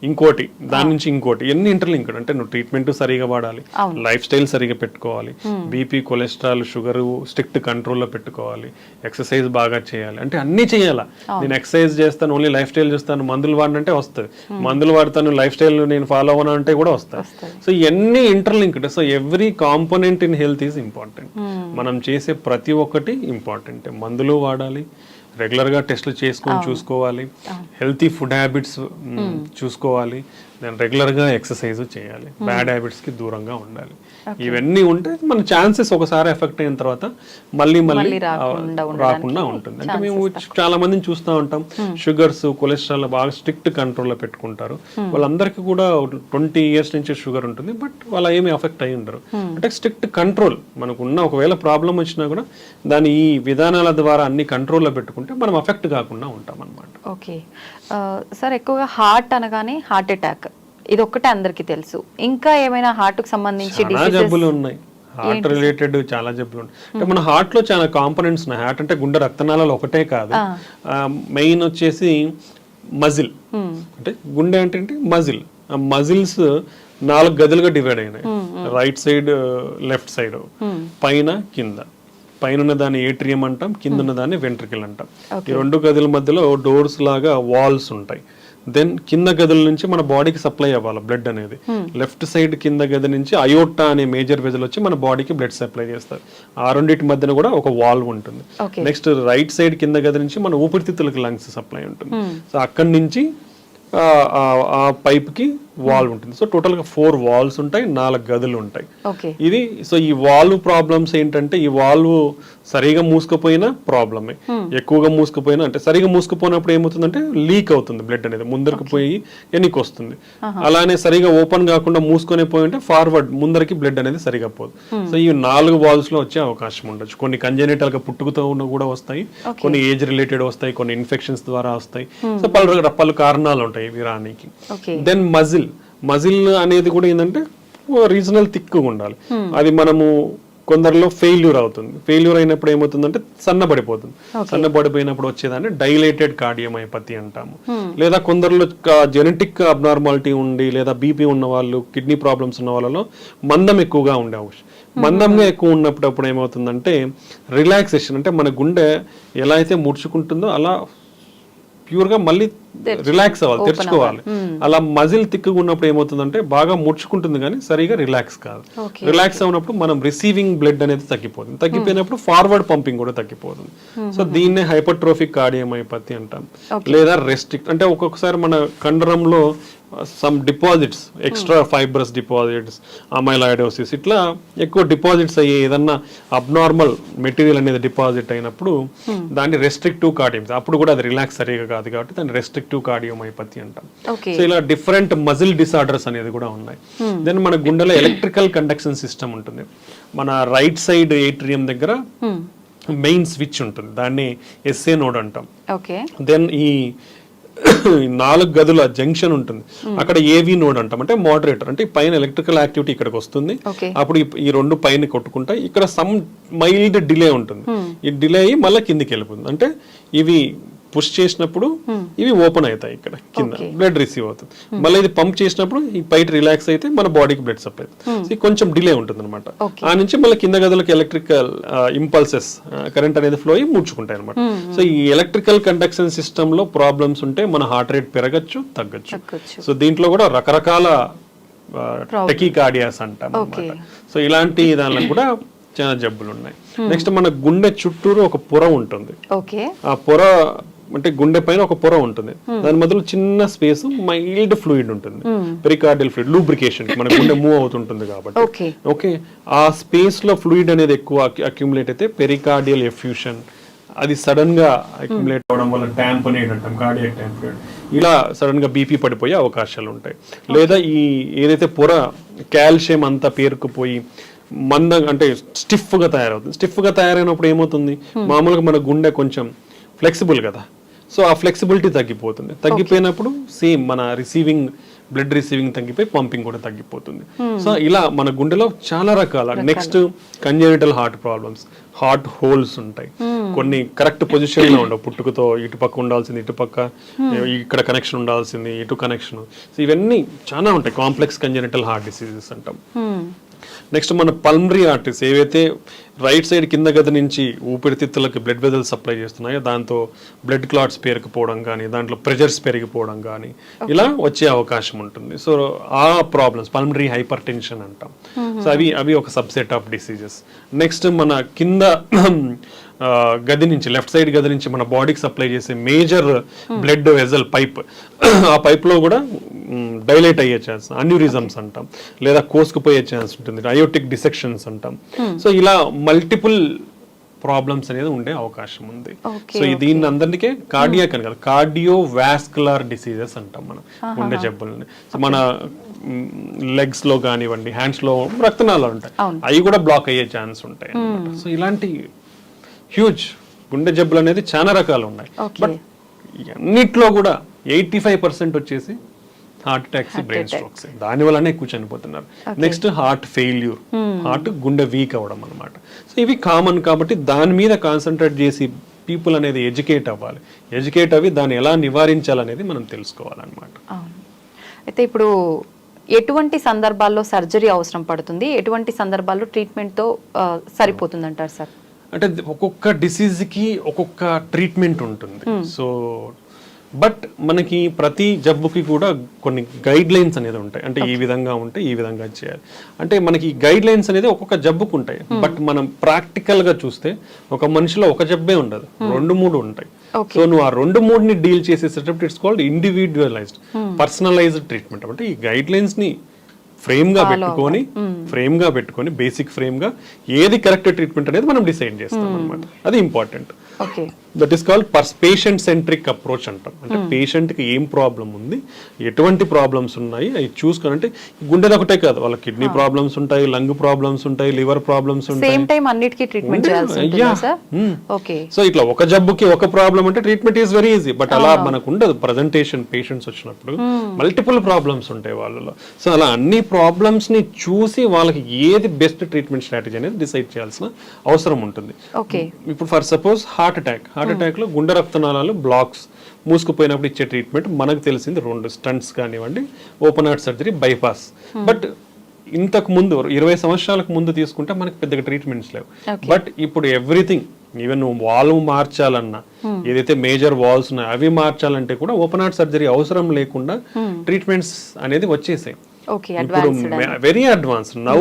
ఇంకోటి, దాని నుంచి ఇంకోటి, ఎన్ని ఇంటర్లింక్డ్. అంటే నువ్వు ట్రీట్మెంట్ సరిగా వాడాలి, లైఫ్ స్టైల్ సరిగా పెట్టుకోవాలి, బీపీ, కొలెస్ట్రాల్, షుగర్ స్ట్రిక్ట్ కంట్రోల్లో పెట్టుకోవాలి, ఎక్సర్సైజ్ బాగా చేయాలి. అంటే అన్ని చేయాలా. నేను ఎక్సర్సైజ్ చేస్తాను, ఓన్లీ లైఫ్ స్టైల్ చేస్తాను, మందులు వాడినంటే వస్తుంది, మందులు వాడతాను, లైఫ్ స్టైల్ నేను ఫాలో అవ్వను అంటే కూడా వస్తాయి. సో ఇవన్నీ interlinked. So every component in health is important. మనం చేసే ప్రతి ఒక్కటి ఇంపార్టెంట్. మందులు వాడాలి, రెగ్యులర్ గా టెస్ట్లు చేసుకొని చూసుకోవాలి, హెల్తీ ఫుడ్ హ్యాబిట్స్ చూసుకోవాలి, దాని రెగ్యులర్ గా ఎక్సర్సైజ్ చేయాలి, బ్యాడ్ హ్యాబిట్స్ కి దూరంగా ఉండాలి. ఇవన్నీ ఉంటే మన ఛాన్సెస్ ఒకసారి ఎఫెక్ట్ అయిన తర్వాత మళ్ళీ రాకుండా ఉంటుంది. అంటే మేము చాలా మందిని చూస్తూ ఉంటాం, షుగర్స్, కొలెస్ట్రాల్ బాగా స్ట్రిక్ట్ కంట్రోల్లో పెట్టుకుంటారు. వాళ్ళందరికీ కూడా 20 years నుంచి షుగర్ ఉంటుంది, బట్ వాళ్ళ ఏమి ఎఫెక్ట్ అయి ఉండరు. అంటే స్ట్రిక్ట్ కంట్రోల్ మనకున్న, ఒకవేళ ప్రాబ్లం వచ్చినా కూడా దాని ఈ విధానాల ద్వారా అన్ని కంట్రోల్లో పెట్టుకుంటే మనం ఎఫెక్ట్ కాకుండా ఉంటాం అన్నమాట. ఓకే సార్, ఎక్కువగా హార్ట్ అనగానే హార్ట్ అటాక్ ఇది ఒక్కటే అందరికి తెలుసు. ఇంకా ఏమైనా హార్ట్ కు సంబంధించి జబ్బులు ఉన్నాయి, హార్ట్ రిలేటెడ్ చాలా జబ్బులు ఉన్నాయి. అంటే మన హార్ట్ లో చాలా కాంపోనెంట్స్ ఉన్నాయి. హార్ట్ అంటే గుండె రక్తనాళాలు ఒకటే కాదు, మెయిన్ వచ్చేసి మజిల్. అంటే గుండె అంటే మజిల్. ఆ మజిల్స్ 4 గదులుగా డివైడ్ అయినాయి. రైట్ సైడ్, లెఫ్ట్ సైడ్, పైన కింద. పైన ఉన్న దాన్ని ఏట్రియం అంటాం, కింద ఉన్న దాన్ని వెంట్రికల్ అంటాం. ఈ 2 గదుల మధ్యలో డోర్స్ లాగా వాల్స్ ఉంటాయి. దెన్ కింద గదుల నుంచి మన బాడీకి సప్లై అవ్వాలి బ్లడ్ అనేది. లెఫ్ట్ సైడ్ కింద గది నుంచి అయోటా అనే మేజర్ వెజల్ వచ్చి మన బాడీకి బ్లడ్ సప్లై చేస్తారు. ఆ రెండింటి మధ్యన కూడా ఒక వాల్వ్ ఉంటుంది. నెక్స్ట్ రైట్ సైడ్ కింద గది నుంచి మన ఊపిరితిత్తులకు లంగ్స్ సప్లై ఉంటుంది. సో అక్కడి నుంచి ఆ పైప్ కి వాల్వ్ ఉంటుంది. సో టోటల్ గా 4 వాల్వ్స్ ఉంటాయి, 4 గదులు ఉంటాయి. ఇది సో ఈ వాల్వ్ ప్రాబ్లమ్స్ ఏంటంటే, ఈ వాల్వ్ సరిగా మూసుకుపోయినా ప్రాబ్లమే, ఎక్కువగా మూసుకుపోయినా, అంటే సరిగా మూసుకుపోయినప్పుడు ఏమవుతుందంటే లీక్ అవుతుంది బ్లడ్ అనేది, ముందరికి పోయి వెనక్కి వస్తుంది. అలానే సరిగా ఓపెన్ కాకుండా మూసుకొని పోయి ఉంటే ఫార్వర్డ్ ముందరికి బ్లడ్ అనేది సరిగా పోదు. సో ఈ 4 వాల్వ్స్ లో వచ్చే అవకాశం ఉండొచ్చు. కొన్ని కంజెనిటల్ గా పుట్టుకతో ఉన్న కూడా వస్తాయి, కొన్ని ఏజ్ రిలేటెడ్ వస్తాయి, కొన్ని ఇన్ఫెక్షన్స్ ద్వారా వస్తాయి. సో పలు కారణాలు ఉంటాయి ఇవి రానికి. దెన్ మజిల్ అనేది కూడా ఏంటంటే రీజనల్ థిక్గా ఉండాలి. అది మనము కొందరిలో ఫెయిల్యూర్ అవుతుంది. ఫెయిల్యూర్ అయినప్పుడు ఏమవుతుందంటే సన్నబడిపోతుంది. సన్నబడిపోయినప్పుడు వచ్చేదాన్ని డైలేటెడ్ కార్డియోమైపతి అంటాము. లేదా కొందరిలో జెనెటిక్ అబ్నార్మాలిటీ ఉండి, లేదా బీపీ ఉన్న వాళ్ళు, కిడ్నీ ప్రాబ్లమ్స్ ఉన్న వాళ్ళలో మందం ఎక్కువగా ఉండే అవకాశం. మందంగా ఎక్కువ ఉన్నప్పుడు ఏమవుతుందంటే రిలాక్సేషన్, అంటే మన గుండె ఎలా అయితే ముడుచుకుంటుందో అలా ప్యూర్ గా మళ్ళీ రిలాక్స్ అవ్వాలి, తెరుచుకోవాలి. అలా మజిల్ తిక్కుగా ఉన్నప్పుడు ఏమవుతుందంటే బాగా ముడుచుకుంటుంది కానీ సరిగా రిలాక్స్ కాదు. రిలాక్స్ అవునప్పుడు మనం రిసీవింగ్ బ్లడ్ అనేది తగ్గిపోతుంది. తగ్గిపోయినప్పుడు ఫార్వర్డ్ పంపింగ్ కూడా తగ్గిపోతుంది. సో దీన్నే హైపర్ట్రోఫిక్ కార్డియోమైపతి అంటాం. లేదా రెస్ట్రిక్ట్, అంటే ఒక్కొక్కసారి మన కండరంలో some deposits, extra fibrous deposits, amyloidosis, ఇట్లా ఎక్కువ డిపాజిట్స్ అయ్యే ఏదన్నా అబ్నార్మల్ మెటీరియల్ అనేది డిపాజిట్ అయినప్పుడు దాన్ని రెస్ట్రిక్టివ్ కార్డియోమైపతి, అప్పుడు కూడా అది రిలాక్స్ సరిగా కాదు కాబట్టి దాన్ని రెస్ట్రిక్టివ్ కార్డియోమైపతి అంటాం. సో ఇలా డిఫరెంట్ మజిల్ డిసార్డర్స్ అనేది కూడా ఉన్నాయి. దెన్ మన గుండెలో ఎలక్ట్రికల్ కండక్షన్ సిస్టమ్ ఉంటుంది. మన రైట్ సైడ్ ఏట్రియం దగ్గర మెయిన్ స్విచ్ ఉంటుంది, దాన్ని ఎస్ఏ నోడ్ అంటాం. దెన్ ఈ 4 గదుల జంక్షన్ ఉంటుంది, అక్కడ ఏవి నోడ్ అంటాం, అంటే మోడరేటర్, అంటే పైన ఎలక్ట్రికల్ యాక్టివిటీ ఇక్కడికి వస్తుంది, అప్పుడు ఈ 2 పైన కొట్టుకుంటాయి, ఇక్కడ సమ్ మైల్డ్ డిలే ఉంటుంది, ఈ డిలే అయ్యి మళ్ళీ కిందికి వెళ్ళిపోతుంది, అంటే ఇవి పుష్ చేసినప్పుడు ఇవి ఓపెన్ అవుతాయి, ఇక్కడ కింద బ్లడ్ రిసీవ్ అవుతుంది, మళ్ళీ ఇది పంప్ చేసినప్పుడు ఈ పైట్ రిలాక్స్ అయితే మన బాడీకి బ్లడ్ సప్లై అవుతుంది, కొంచెం డిలే ఉంటుంది అనమాట. ఆ నుంచి మళ్ళీ కింద గదులకు ఎలక్ట్రికల్ ఇంపల్సెస్ కరెంట్ అనేది ఫ్లో అయ్యి ముడుచుకుంటాయి అనమాట. సో ఈ ఎలక్ట్రికల్ కండక్షన్ సిస్టమ్ లో ప్రాబ్లమ్స్ ఉంటే మన హార్ట్ రేట్ పెరగచ్చు, తగ్గచ్చు. సో దీంట్లో కూడా రకరకాల టెకీకార్డియాస్ అంటాం అన్నమాట. సో ఇలాంటి దానిలో కూడా చాలా జబ్బులు ఉన్నాయి. నెక్స్ట్ మన గుండె చుట్టూరు ఒక పొర ఉంటుంది, ఆ పొర అంటే గుండె పైన ఒక పొర ఉంటుంది, దాని మధ్యలో చిన్న స్పేస్ మైల్డ్ ఫ్లూయిడ్ ఉంటుంది, పెరికార్డియల్ ఫ్లూయిడ్, లూబ్రికేషన్, మన గుండె మూవ్ అవుతుంటుంది కాబట్టి. ఓకే, ఆ స్పేస్ లో ఫ్లూయిడ్ అనేది ఎక్కువ అక్యుములేట్ అయితే పెరికార్డియల్ ఎఫ్యూషన్, అది సడన్ గా అక్యుములేట్ అవడం వల్ల ట్యాంపనేట్ అంటాం, కార్డియాక్ ట్యాంపనేట్, ఇలా సడన్ గా బీపీ పడిపోయే అవకాశాలు ఉంటాయి. లేదా ఈ ఏదైతే పొర కాల్షియం అంతా పేరుకుపోయి మందంగా అంటే స్టిఫ్ గా తయారవుతుంది, స్టిఫ్ గా తయారైనప్పుడు ఏమవుతుంది, మామూలుగా మన గుండె కొంచెం ఫ్లెక్సిబుల్ కదా, సో ఆ ఫ్లెక్సిబిలిటీ తగ్గిపోతుంది, తగ్గిపోయినప్పుడు సేమ్ మన బ్లడ్ రిసీవింగ్ తగ్గిపోయి పంపింగ్ కూడా తగ్గిపోతుంది. సో ఇలా మన గుండెలో చాలా రకాల next congenital heart problems, heart holes ఉంటాయి, కొన్ని కరెక్ట్ పొజిషన్ లో ఉండవు, పుట్టుకతో ఇటుపక్క ఉండాల్సింది ఇటుపక్క, ఇక్కడ కనెక్షన్ ఉండాల్సింది ఇటు కనెక్షన్, సో ఇవన్నీ చాలా ఉంటాయి, కాంప్లెక్స్ కంజెనిటల్ హార్ట్ డిసీజెస్ అంటాం. నెక్స్ట్ మన పల్మరీ ఆర్టరీస్ ఏవైతే రైట్ సైడ్ కింద గది నుంచి ఊపిరితిత్తులకి బ్లడ్ వెజల్ సప్లై చేస్తున్నాయో దాంతో బ్లడ్ క్లాట్స్ పెరిగిపోవడం కానీ, దాంట్లో ప్రెషర్స్ పెరిగిపోవడం కానీ ఇలా వచ్చే అవకాశం ఉంటుంది. సో ఆ ప్రాబ్లమ్స్ పల్మరీ హైపర్ టెన్షన్ అంటాం. సో అవి ఒక సబ్సెట్ ఆఫ్ డిసీజెస్. నెక్స్ట్ మన కింద గది నుంచి లెఫ్ట్ సైడ్ గది నుంచి మన బాడీకి సప్లై చేసే మేజర్ బ్లడ్ వెజల్ పైప్, ఆ పైప్ లో కూడా డైలేట్ అయ్యే ఛాన్స్, అన్యూరిజమ్స్ అంటాం, లేదా కోసుకుపోయే ఛాన్స్ ఉంటుంది, అయోటిక్ డిసెక్షన్స్ అంటాం. సో ఇలా మల్టిపుల్ ప్రాబ్లమ్స్ అనేది ఉండే అవకాశం ఉంది. సో దీన్ని అందరికీ కార్డియాక్ అని కాదు, కార్డియో వాస్కులర్ డిసీజెస్ అంటాం మనం గుండె జబ్బులని. సో మన లెగ్స్ లో కానివ్వండి, హ్యాండ్స్ లో రక్తనాళాలు ఉంటాయి, అవి కూడా బ్లాక్ అయ్యే ఛాన్స్ ఉంటాయి. సో ఇలాంటి హ్యూజ్ గుండె జబ్బులు అనేది చాలా రకాలు ఉన్నాయి. బట్ అన్నిట్లో కూడా 85% వచ్చేసి హార్ట్ అటాక్స్, బ్రెయిన్ స్ట్రోక్స్, దాని వల్లనే ఎక్కువ చనిపోతున్నారు. నెక్స్ట్ హార్ట్ ఫెయిల్యూర్, హార్ట్ గుండె వీక్ అవ్వడం అనమాట. సో ఇవి కామన్ కాబట్టి దాని మీద కాన్సన్ట్రేట్ చేసి పీపుల్ అనేది ఎడ్యుకేట్ అవ్వాలి, ఎడ్యుకేట్ అవి దాన్ని ఎలా నివారించాలనేది మనం తెలుసుకోవాలన్నమాట. అయితే ఇప్పుడు ఎటువంటి సందర్భాల్లో సర్జరీ అవసరం పడుతుంది, ఎటువంటి సందర్భాల్లో ట్రీట్మెంట్తో సరిపోతుంది అంటారు సార్? అంటే ఒక్కొక్క డిసీజ్ కి ఒక్కొక్క ట్రీట్మెంట్ ఉంటుంది. సో బట్ మనకి ప్రతి జబ్బుకి కూడా కొన్ని గైడ్ లైన్స్ అనేది ఉంటాయి, అంటే ఈ విధంగా ఉంటే ఈ విధంగా చేయాలి, అంటే మనకి గైడ్ లైన్స్ అనేది ఒక్కొక్క జబ్బుకు ఉంటాయి. బట్ మనం ప్రాక్టికల్ గా చూస్తే ఒక మనిషిలో ఒక జబ్బే ఉండదు, 2-3 ఉంటాయి. సో నువ్వు ఆ 2-3ని డీల్ చేసేటప్పుడు ఇట్స్ కాల్డ్ ఇండివిడ్యువలైజ్డ్ పర్సనలైజ్డ్ ట్రీట్మెంట్. అంటే ఈ గైడ్ లైన్స్ ని ఫ్రేమ్ గా పెట్టుకొని బేసిక్ ఫ్రేమ్ గా ఏది కరెక్ట్ ట్రీట్మెంట్ అనేది మనం డిసైడ్ చేస్తాం అన్నమాట. అది important. That is called patient centric approach అంటాం. అంటే పేషెంట్ కి ఏం ప్రాబ్లం ఉంది, ఎటువంటి ప్రాబ్లమ్స్ ఉన్నాయి అవి చూసుకొని, అంటే గుండెది ఒకటే కాదు, వాళ్ళ కిడ్నీ ప్రాబ్లమ్స్ ఉంటాయి, లంగ్ ప్రాబ్లమ్స్ ఉంటాయి, లివర్ ప్రాబ్లమ్స్ ఉంటాయి. సో ఇట్లా ఒక జబ్బుకి ఒక ప్రాబ్లం అంటే treatment is very easy. But అలా మనకు ఉండదు. ప్రజెంటేషన్ పేషెంట్స్ వచ్చినప్పుడు మల్టిపుల్ ప్రాబ్లమ్స్ ఉంటాయి వాళ్ళలో. సో అలా అన్ని ప్రాబ్లమ్స్ ని చూసి వాళ్ళకి ఏది బెస్ట్ ట్రీట్మెంట్ స్ట్రాటజీ అనేది డిసైడ్ చేయాల్సిన అవసరం ఉంటుంది. ఇప్పుడు ఫర్ సపోజ్ హార్ట్ అటాక్ లో గుండె రక్తనాళాలు బ్లాక్స్ మూసుకుపోయినప్పుడు ఇచ్చే ట్రీట్మెంట్ మనకు తెలిసింది 2 స్టంట్స్ కానివ్వండి, open heart surgery, bypass. But ఇంతకు ముందు 20 సంవత్సరాలకు ముందు తీసుకుంటే మనకి పెద్దగా ట్రీట్మెంట్స్ లేవు. బట్ ఇప్పుడు ఎవ్రీథింగ్, ఈవెన్ వాల్వ్ మార్చాలన్నా, ఏదైతే మేజర్ వాల్స్ ఉన్నాయో అవి మార్చాలంటే కూడా ఓపెన్ హార్ట్ సర్జరీ అవసరం లేకుండా ట్రీట్మెంట్స్ అనేది వచ్చేసాయి. ఇప్పుడు వెరీ అడ్వాన్స్ నౌ.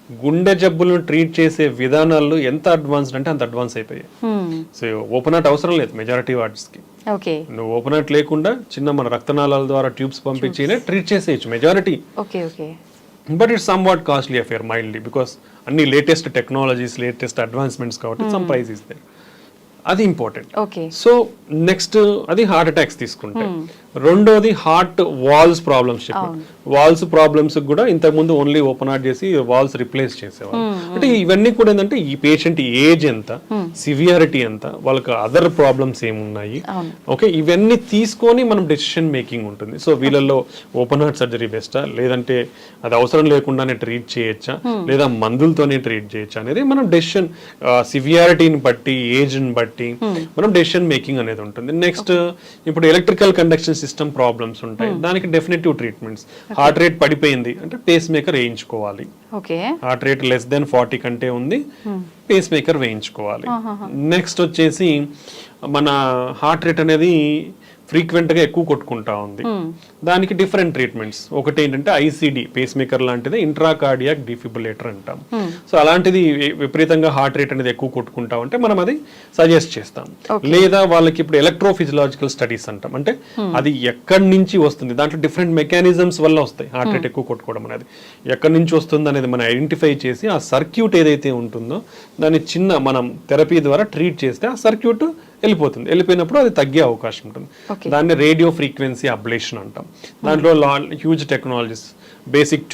గుండె జబ్బులను ట్రీట్ చేసే విధానాలు ఎంత అడ్వాన్స్డ్ అంటే అంత అడ్వాన్స్ అయిపోయాయి. సో ఓపెన్ హార్ట్ అవసరం లేదు మెజారిటీ వార్డ్స్ కి. నువ్వు ఓపెన్ హార్ట్ లేకుండా చిన్న మన రక్తనాళాల ద్వారా ట్యూబ్స్ పంపించి ట్రీట్ చేసేయచ్చు majority. But it's somewhat costly affair mildly, because అన్ని లేటెస్ట్ టెక్నాలజీస్, లేటెస్ట్ అడ్వాన్స్మెంట్స్ కాబట్టి సమ్ ప్రైస్ ఇస్ దేర్. అది ఇంపార్టెంట్. సో నెక్స్ట్ అది హార్ట్ అటాక్స్ తీసుకుంటే, రెండోది heart valves problems. Valves problems కూడా ఇంతకు ముందు ఓన్లీ ఓపెన్ హార్ట్ చేసి వాల్స్ రిప్లేస్ చేసేవాళ్ళు. అంటే ఇవన్నీ కూడా ఏంటంటే ఈ పేషెంట్ ఏజ్ ఎంత, సివియారిటీ ఎంత, వాళ్ళకి అదర్ ప్రాబ్లమ్స్ ఏమున్నాయి, ఓకే, ఇవన్నీ తీసుకొని మనం డెసిషన్ మేకింగ్ ఉంటుంది. సో వీళ్ళల్లో ఓపెన్ హార్ట్ సర్జరీ బెస్టా, లేదంటే అది అవసరం లేకుండానే ట్రీట్ చేయొచ్చా, లేదా మందులతోనే ట్రీట్ చేయొచ్చా అనేది మనం డెసిషన్ సివియారిటీని బట్టి, ఏజ్ని బట్టి మనం డెసిషన్ మేకింగ్ అనేది ఉంటుంది. నెక్స్ట్ ఇప్పుడు ఎలక్ట్రికల్ కండక్షన్ సిస్టమ్ ప్రాబ్లమ్స్ ఉంటాయి, దానికి డెఫినెటివ్ ట్రీట్మెంట్స్. హార్ట్ రేట్ పడిపోయింది అంటే పేస్ మేకర్ వేయించుకోవాలి. హార్ట్ రేట్ లెస్ దెన్ 40 కంటే ఉంది, పేస్ మేకర్ వేయించుకోవాలి. నెక్స్ట్ వచ్చేసి మన హార్ట్ రేట్ అనేది ఫ్రీక్వెంట్ గా ఎక్కువ కొట్టుకుంటా ఉంది, దానికి డిఫరెంట్ ట్రీట్మెంట్స్. ఒకటి ఏంటంటే ఐసిడి, పేస్ మేకర్ లాంటిది ఇంట్రాకార్డియాక్ డిఫిబ్రిలేటర్ అంటాం. సో అలాంటిది విపరీతంగా హార్ట్ రేట్ అనేది ఎక్కువ కొట్టుకుంటా ఉంటే మనం అది సజెస్ట్ చేస్తాం. లేదా వాళ్ళకి ఇప్పుడు ఎలక్ట్రోఫిజియలాజికల్ స్టడీస్ అంటాం, అంటే అది ఎక్కడి నుంచి వస్తుంది, దాంట్లో డిఫరెంట్ మెకానిజమ్స్ వల్ల వస్తాయి. హార్ట్ రేట్ ఎక్కువ కొట్టుకోవడం అనేది ఎక్కడి నుంచి వస్తుంది అనేది మనం ఐడెంటిఫై చేసి ఆ సర్క్యూట్ ఏదైతే ఉంటుందో దాన్ని చిన్న మనం థెరపీ ద్వారా ట్రీట్ చేస్తే ఆ సర్క్యూట్ వెళ్ళిపోయినప్పుడు అది తగ్గే అవకాశం ఉంటుంది. దాన్ని రేడియో ఫ్రీక్వెన్సీ అబ్లేషన్ అంటాం. దాంట్లో huge technologies, basic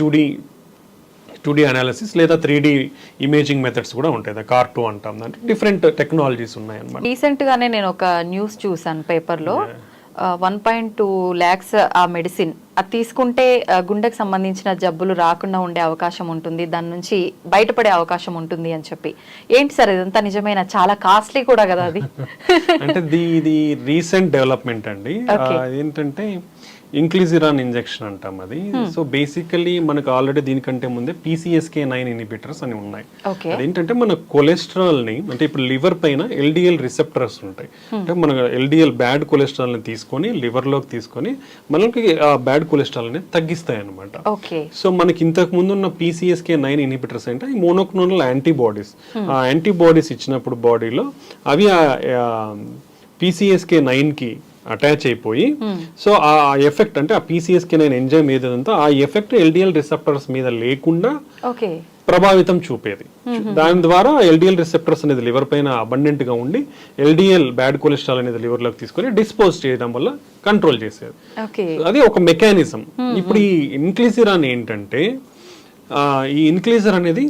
2D analysis లేదా 3D ఇమేజింగ్ మెథడ్స్ కూడా ఉంటాయి, CAR2 అంటాం. దాంట్లో డిఫరెంట్ టెక్నాలజీస్ ఉన్నాయి అన్నమాట. రీసెంట్ గానే నేను ఒక న్యూస్ చూసాను పేపర్లో, 1.2 lakhs ఆ మెడిసిన్ అది తీసుకుంటే గుండెకి సంబంధించిన జబ్బులు రాకుండా ఉండే అవకాశం ఉంటుంది, దాని నుంచి బయటపడే అవకాశం ఉంటుంది అని చెప్పి. ఏంటి సార్ ఇదంతా నిజమైన? చాలా కాస్ట్లీ కూడా కదా అది. అంటే ఇది రీసెంట్ డెవలప్మెంట్ అండి. ఏంటంటే ఇంక్లిజిరాన్ ఇంజెక్షన్ అంటాం అది. సో బేసికలీ మనకు ఆల్రెడీ దీనికంటే ముందే PCSK9 ఇన్హిబిటర్స్ అని ఉన్నాయి. అదేంటంటే మన కొలెస్ట్రాల్ ని, అంటే ఇప్పుడు లివర్ పైన LDL రిసెప్టర్స్ ఉంటాయి, అంటే మన LDL బ్యాడ్ కొలెస్ట్రాల్ ని తీసుకొని లివర్ లోకి తీసుకొని మనకి ఆ బ్యాడ్ కొలెస్ట్రాల్ అనేది తగ్గిస్తాయి అనమాట. సో మనకి ఇంతకు ముందు ఉన్న PCSK9 ఇన్హిబిటర్స్ అంటే ఈ మోనోక్లోనల్ యాంటీబాడీస్. ఆ యాంటీబాడీస్ ఇచ్చినప్పుడు బాడీలో అవి PCSK9 కి అటాచ్ అయిపోయి, సో ఆ ఎఫెక్ట్ అంటే ఆ PCSK9 ఎంజైమ్ ఏదంతా ఆ ఎఫెక్ట్ LDL రిసెప్టర్స్ మీద లేకుండా ప్రభావితం చూపేది. దాని ద్వారా LDL రిసెప్టర్స్ అనేది లివర్ పైన అబండెంట్ గా ఉండి LDL బ్యాడ్ కొలెస్ట్రాల్ అనేది లివర్ లోకి తీసుకొని డిస్పోజ్ చేయడం వల్ల కంట్రోల్ చేసేది. అది ఒక మెకానిజం. ఇప్పుడు ఈ ఇన్క్లిజిరాన్ ఏంటంటే ఈ ఇన్క్లిజర్ అనేది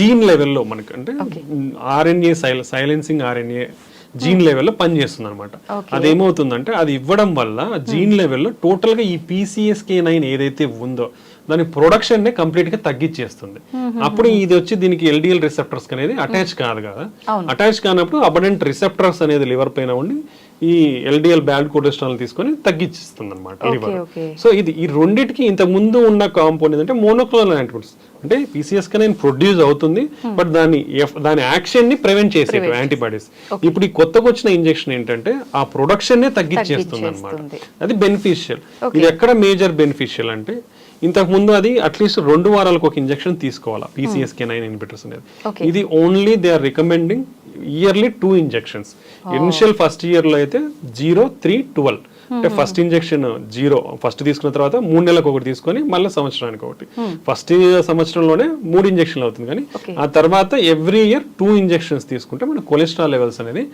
జీన్ లెవెల్లో మనకి, అంటే RNA సైలెన్సింగ్ RNA జీన్ లెవెల్లో పనిచేస్తుంది అనమాట. అదేమవుతుందంటే అది ఇవ్వడం వల్ల జీన్ లెవెల్లో టోటల్ గా ఈ PCSK9 ఏదైతే ఉందో దాని ప్రొడక్షన్ నే కంప్లీట్ గా తగ్గించేస్తుంది. అప్పుడు ఇది వచ్చి దీనికి LDL రిసెప్టర్స్ అనేది అటాచ్ కాదు కదా, అటాచ్ కానప్పుడు అబడెంట్ రిసెప్టర్స్ అనేది లివర్ పైన ఉండి ఈ LDL బ్యాడ్ కొలెస్ట్రాల్ తీసుకొని తగ్గించేస్తుంది అనమాట లివర్. సో ఇది ఈ రెండింటికి ఇంత ముందు ఉన్న కాంపౌండ్ అంటే మోనోక్లోనల్ యాంటీబాడీస్, అంటే PCSK9 ప్రొడ్యూస్ అవుతుంది, బట్ దాని యాక్షన్ ని ప్రివెంట్ చేసేది యాంటీబాడీస్. ఇప్పుడు ఈ కొత్తగా వచ్చిన ఇంజెక్షన్ ఏంటంటే ఆ ప్రొడక్షన్ నే తగ్గించేస్తుంది అనమాట. అది బెనిఫిషియల్. ఇది ఎక్కడ మేజర్ బెనిఫిషియల్ అంటే ఇంతకు ముందు అది అట్లీస్ట్ 2 వారాలకు ఒక ఇంజెక్షన్ తీసుకోవాలా PCSK9 ఇన్హిబిటర్స్ అనేది. ఇది only they are recommending yearly 2 injections. Initial first year లో అయితే 0, 3, 12 అంటే ఫస్ట్ ఇంజెక్షన్ 0 ఫస్ట్ తీసుకున్న తర్వాత 3 నెలలకు ఒకటి తీసుకొని మళ్ళీ సంవత్సరానికి ఒకటి. ఫస్ట్ సంవత్సరంలోనే 3 ఇంజెక్షన్లు అవుతుంది, కానీ ఆ తర్వాత ఎవ్రీ ఇయర్ 2 ఇంజెక్షన్స్ తీసుకుంటే మన కొలెస్ట్రాల్ లెవెల్స్ అనేది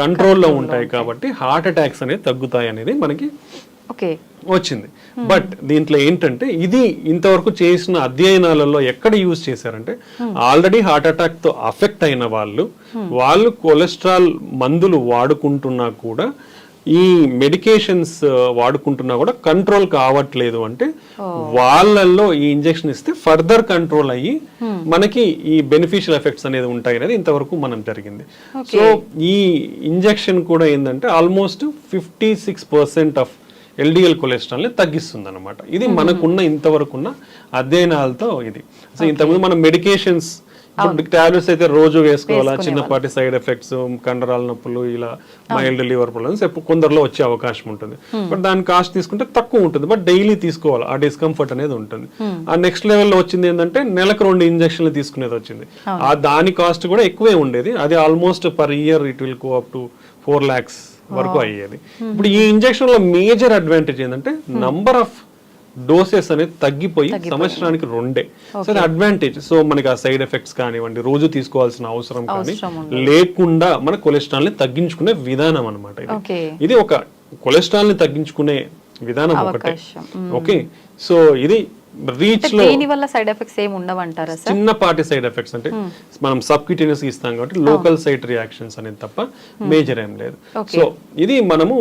కంట్రోల్లో ఉంటాయి, కాబట్టి హార్ట్ అటాక్స్ అనేది తగ్గుతాయి అనేది మనకి వచ్చింది. బట్ దీంట్లో ఏంటంటే ఇది ఇంతవరకు చేసిన అధ్యయనాలలో ఎక్కడ యూజ్ చేశారంటే ఆల్రెడీ హార్ట్ అటాక్ తో అఫెక్ట్ అయిన వాళ్ళు కొలెస్ట్రాల్ మందులు వాడుకుంటున్నా కూడా, ఈ మెడికేషన్స్ వాడుకుంటున్నా కూడా కంట్రోల్ కావట్లేదు అంటే వాళ్ళల్లో ఈ ఇంజెక్షన్ ఇస్తే ఫర్దర్ కంట్రోల్ అయ్యి మనకి ఈ బెనిఫిషియల్ ఎఫెక్ట్స్ అనేది ఉంటాయి అనేది ఇంతవరకు మనం జరిగింది. సో ఈ ఇంజెక్షన్ కూడా ఏంటంటే ఆల్మోస్ట్ 56% ఆఫ్ LDL కొలెస్ట్రాల్ ని తగ్గిస్తుంది అనమాట. ఇది మనకున్న ఇంతవరకున్న అధ్యయనాలతో ఇది. సో ఇంతకుముందు మనం మెడికేషన్స్ టాబ్లెట్స్ అయితే రోజు వేసుకోవాలా, చిన్నపాటి సైడ్ ఎఫెక్ట్స్, కండరాల నొప్పులు, ఇలా మైల్డ్ లివర్ ప్రాబ్లమ్స్ కొందరిలో వచ్చే అవకాశం ఉంటుంది. బట్ దాని కాస్ట్ తీసుకుంటే తక్కువ ఉంటుంది, బట్ డైలీ తీసుకోవాలి, ఆ డిస్కంఫర్ట్ అనేది ఉంటుంది. ఆ నెక్స్ట్ లెవెల్లో వచ్చింది ఏంటంటే నెలకు 2 ఇంజక్షన్లు తీసుకునేది వచ్చింది. ఆ దాని కాస్ట్ కూడా ఎక్కువే ఉండేది. అది almost per year it will go up to 4 lakhs వరకు అయ్యేది. ఇప్పుడు ఈ ఇంజెక్షన్ లో మేజర్ అడ్వాంటేజ్ ఏంటంటే నంబర్ ఆఫ్ డోసెస్ అనేది తగ్గిపోయి సంవత్సరానికి 2. సో అది అడ్వాంటేజ్. సో మనకి ఆ సైడ్ ఎఫెక్ట్స్ కానివ్వండి, రోజు తీసుకోవాల్సిన అవసరం కానీ లేకుండా మన కొలెస్ట్రాల్ ని తగ్గించుకునే విధానం అనమాట ఇది. ఇది ఒక కొలెస్ట్రాల్ ని తగ్గించుకునే విధానం ఒకటే. ఓకే, సో ఇది రీచ్ లో దీని వల్ల సైడ్ ఎఫెక్ట్స్ ఏమి ఉండవంటారా సార్? చిన్నపాటి సైడ్ ఎఫెక్ట్స్ అంటే మనం సబ్క్యూటేనియస్ ఇస్తాం కాబట్టి లోకల్ సైట్ రియాక్షన్స్ అనేది తప్ప మేజర్ ఏం లేదు. సో ఇది మనము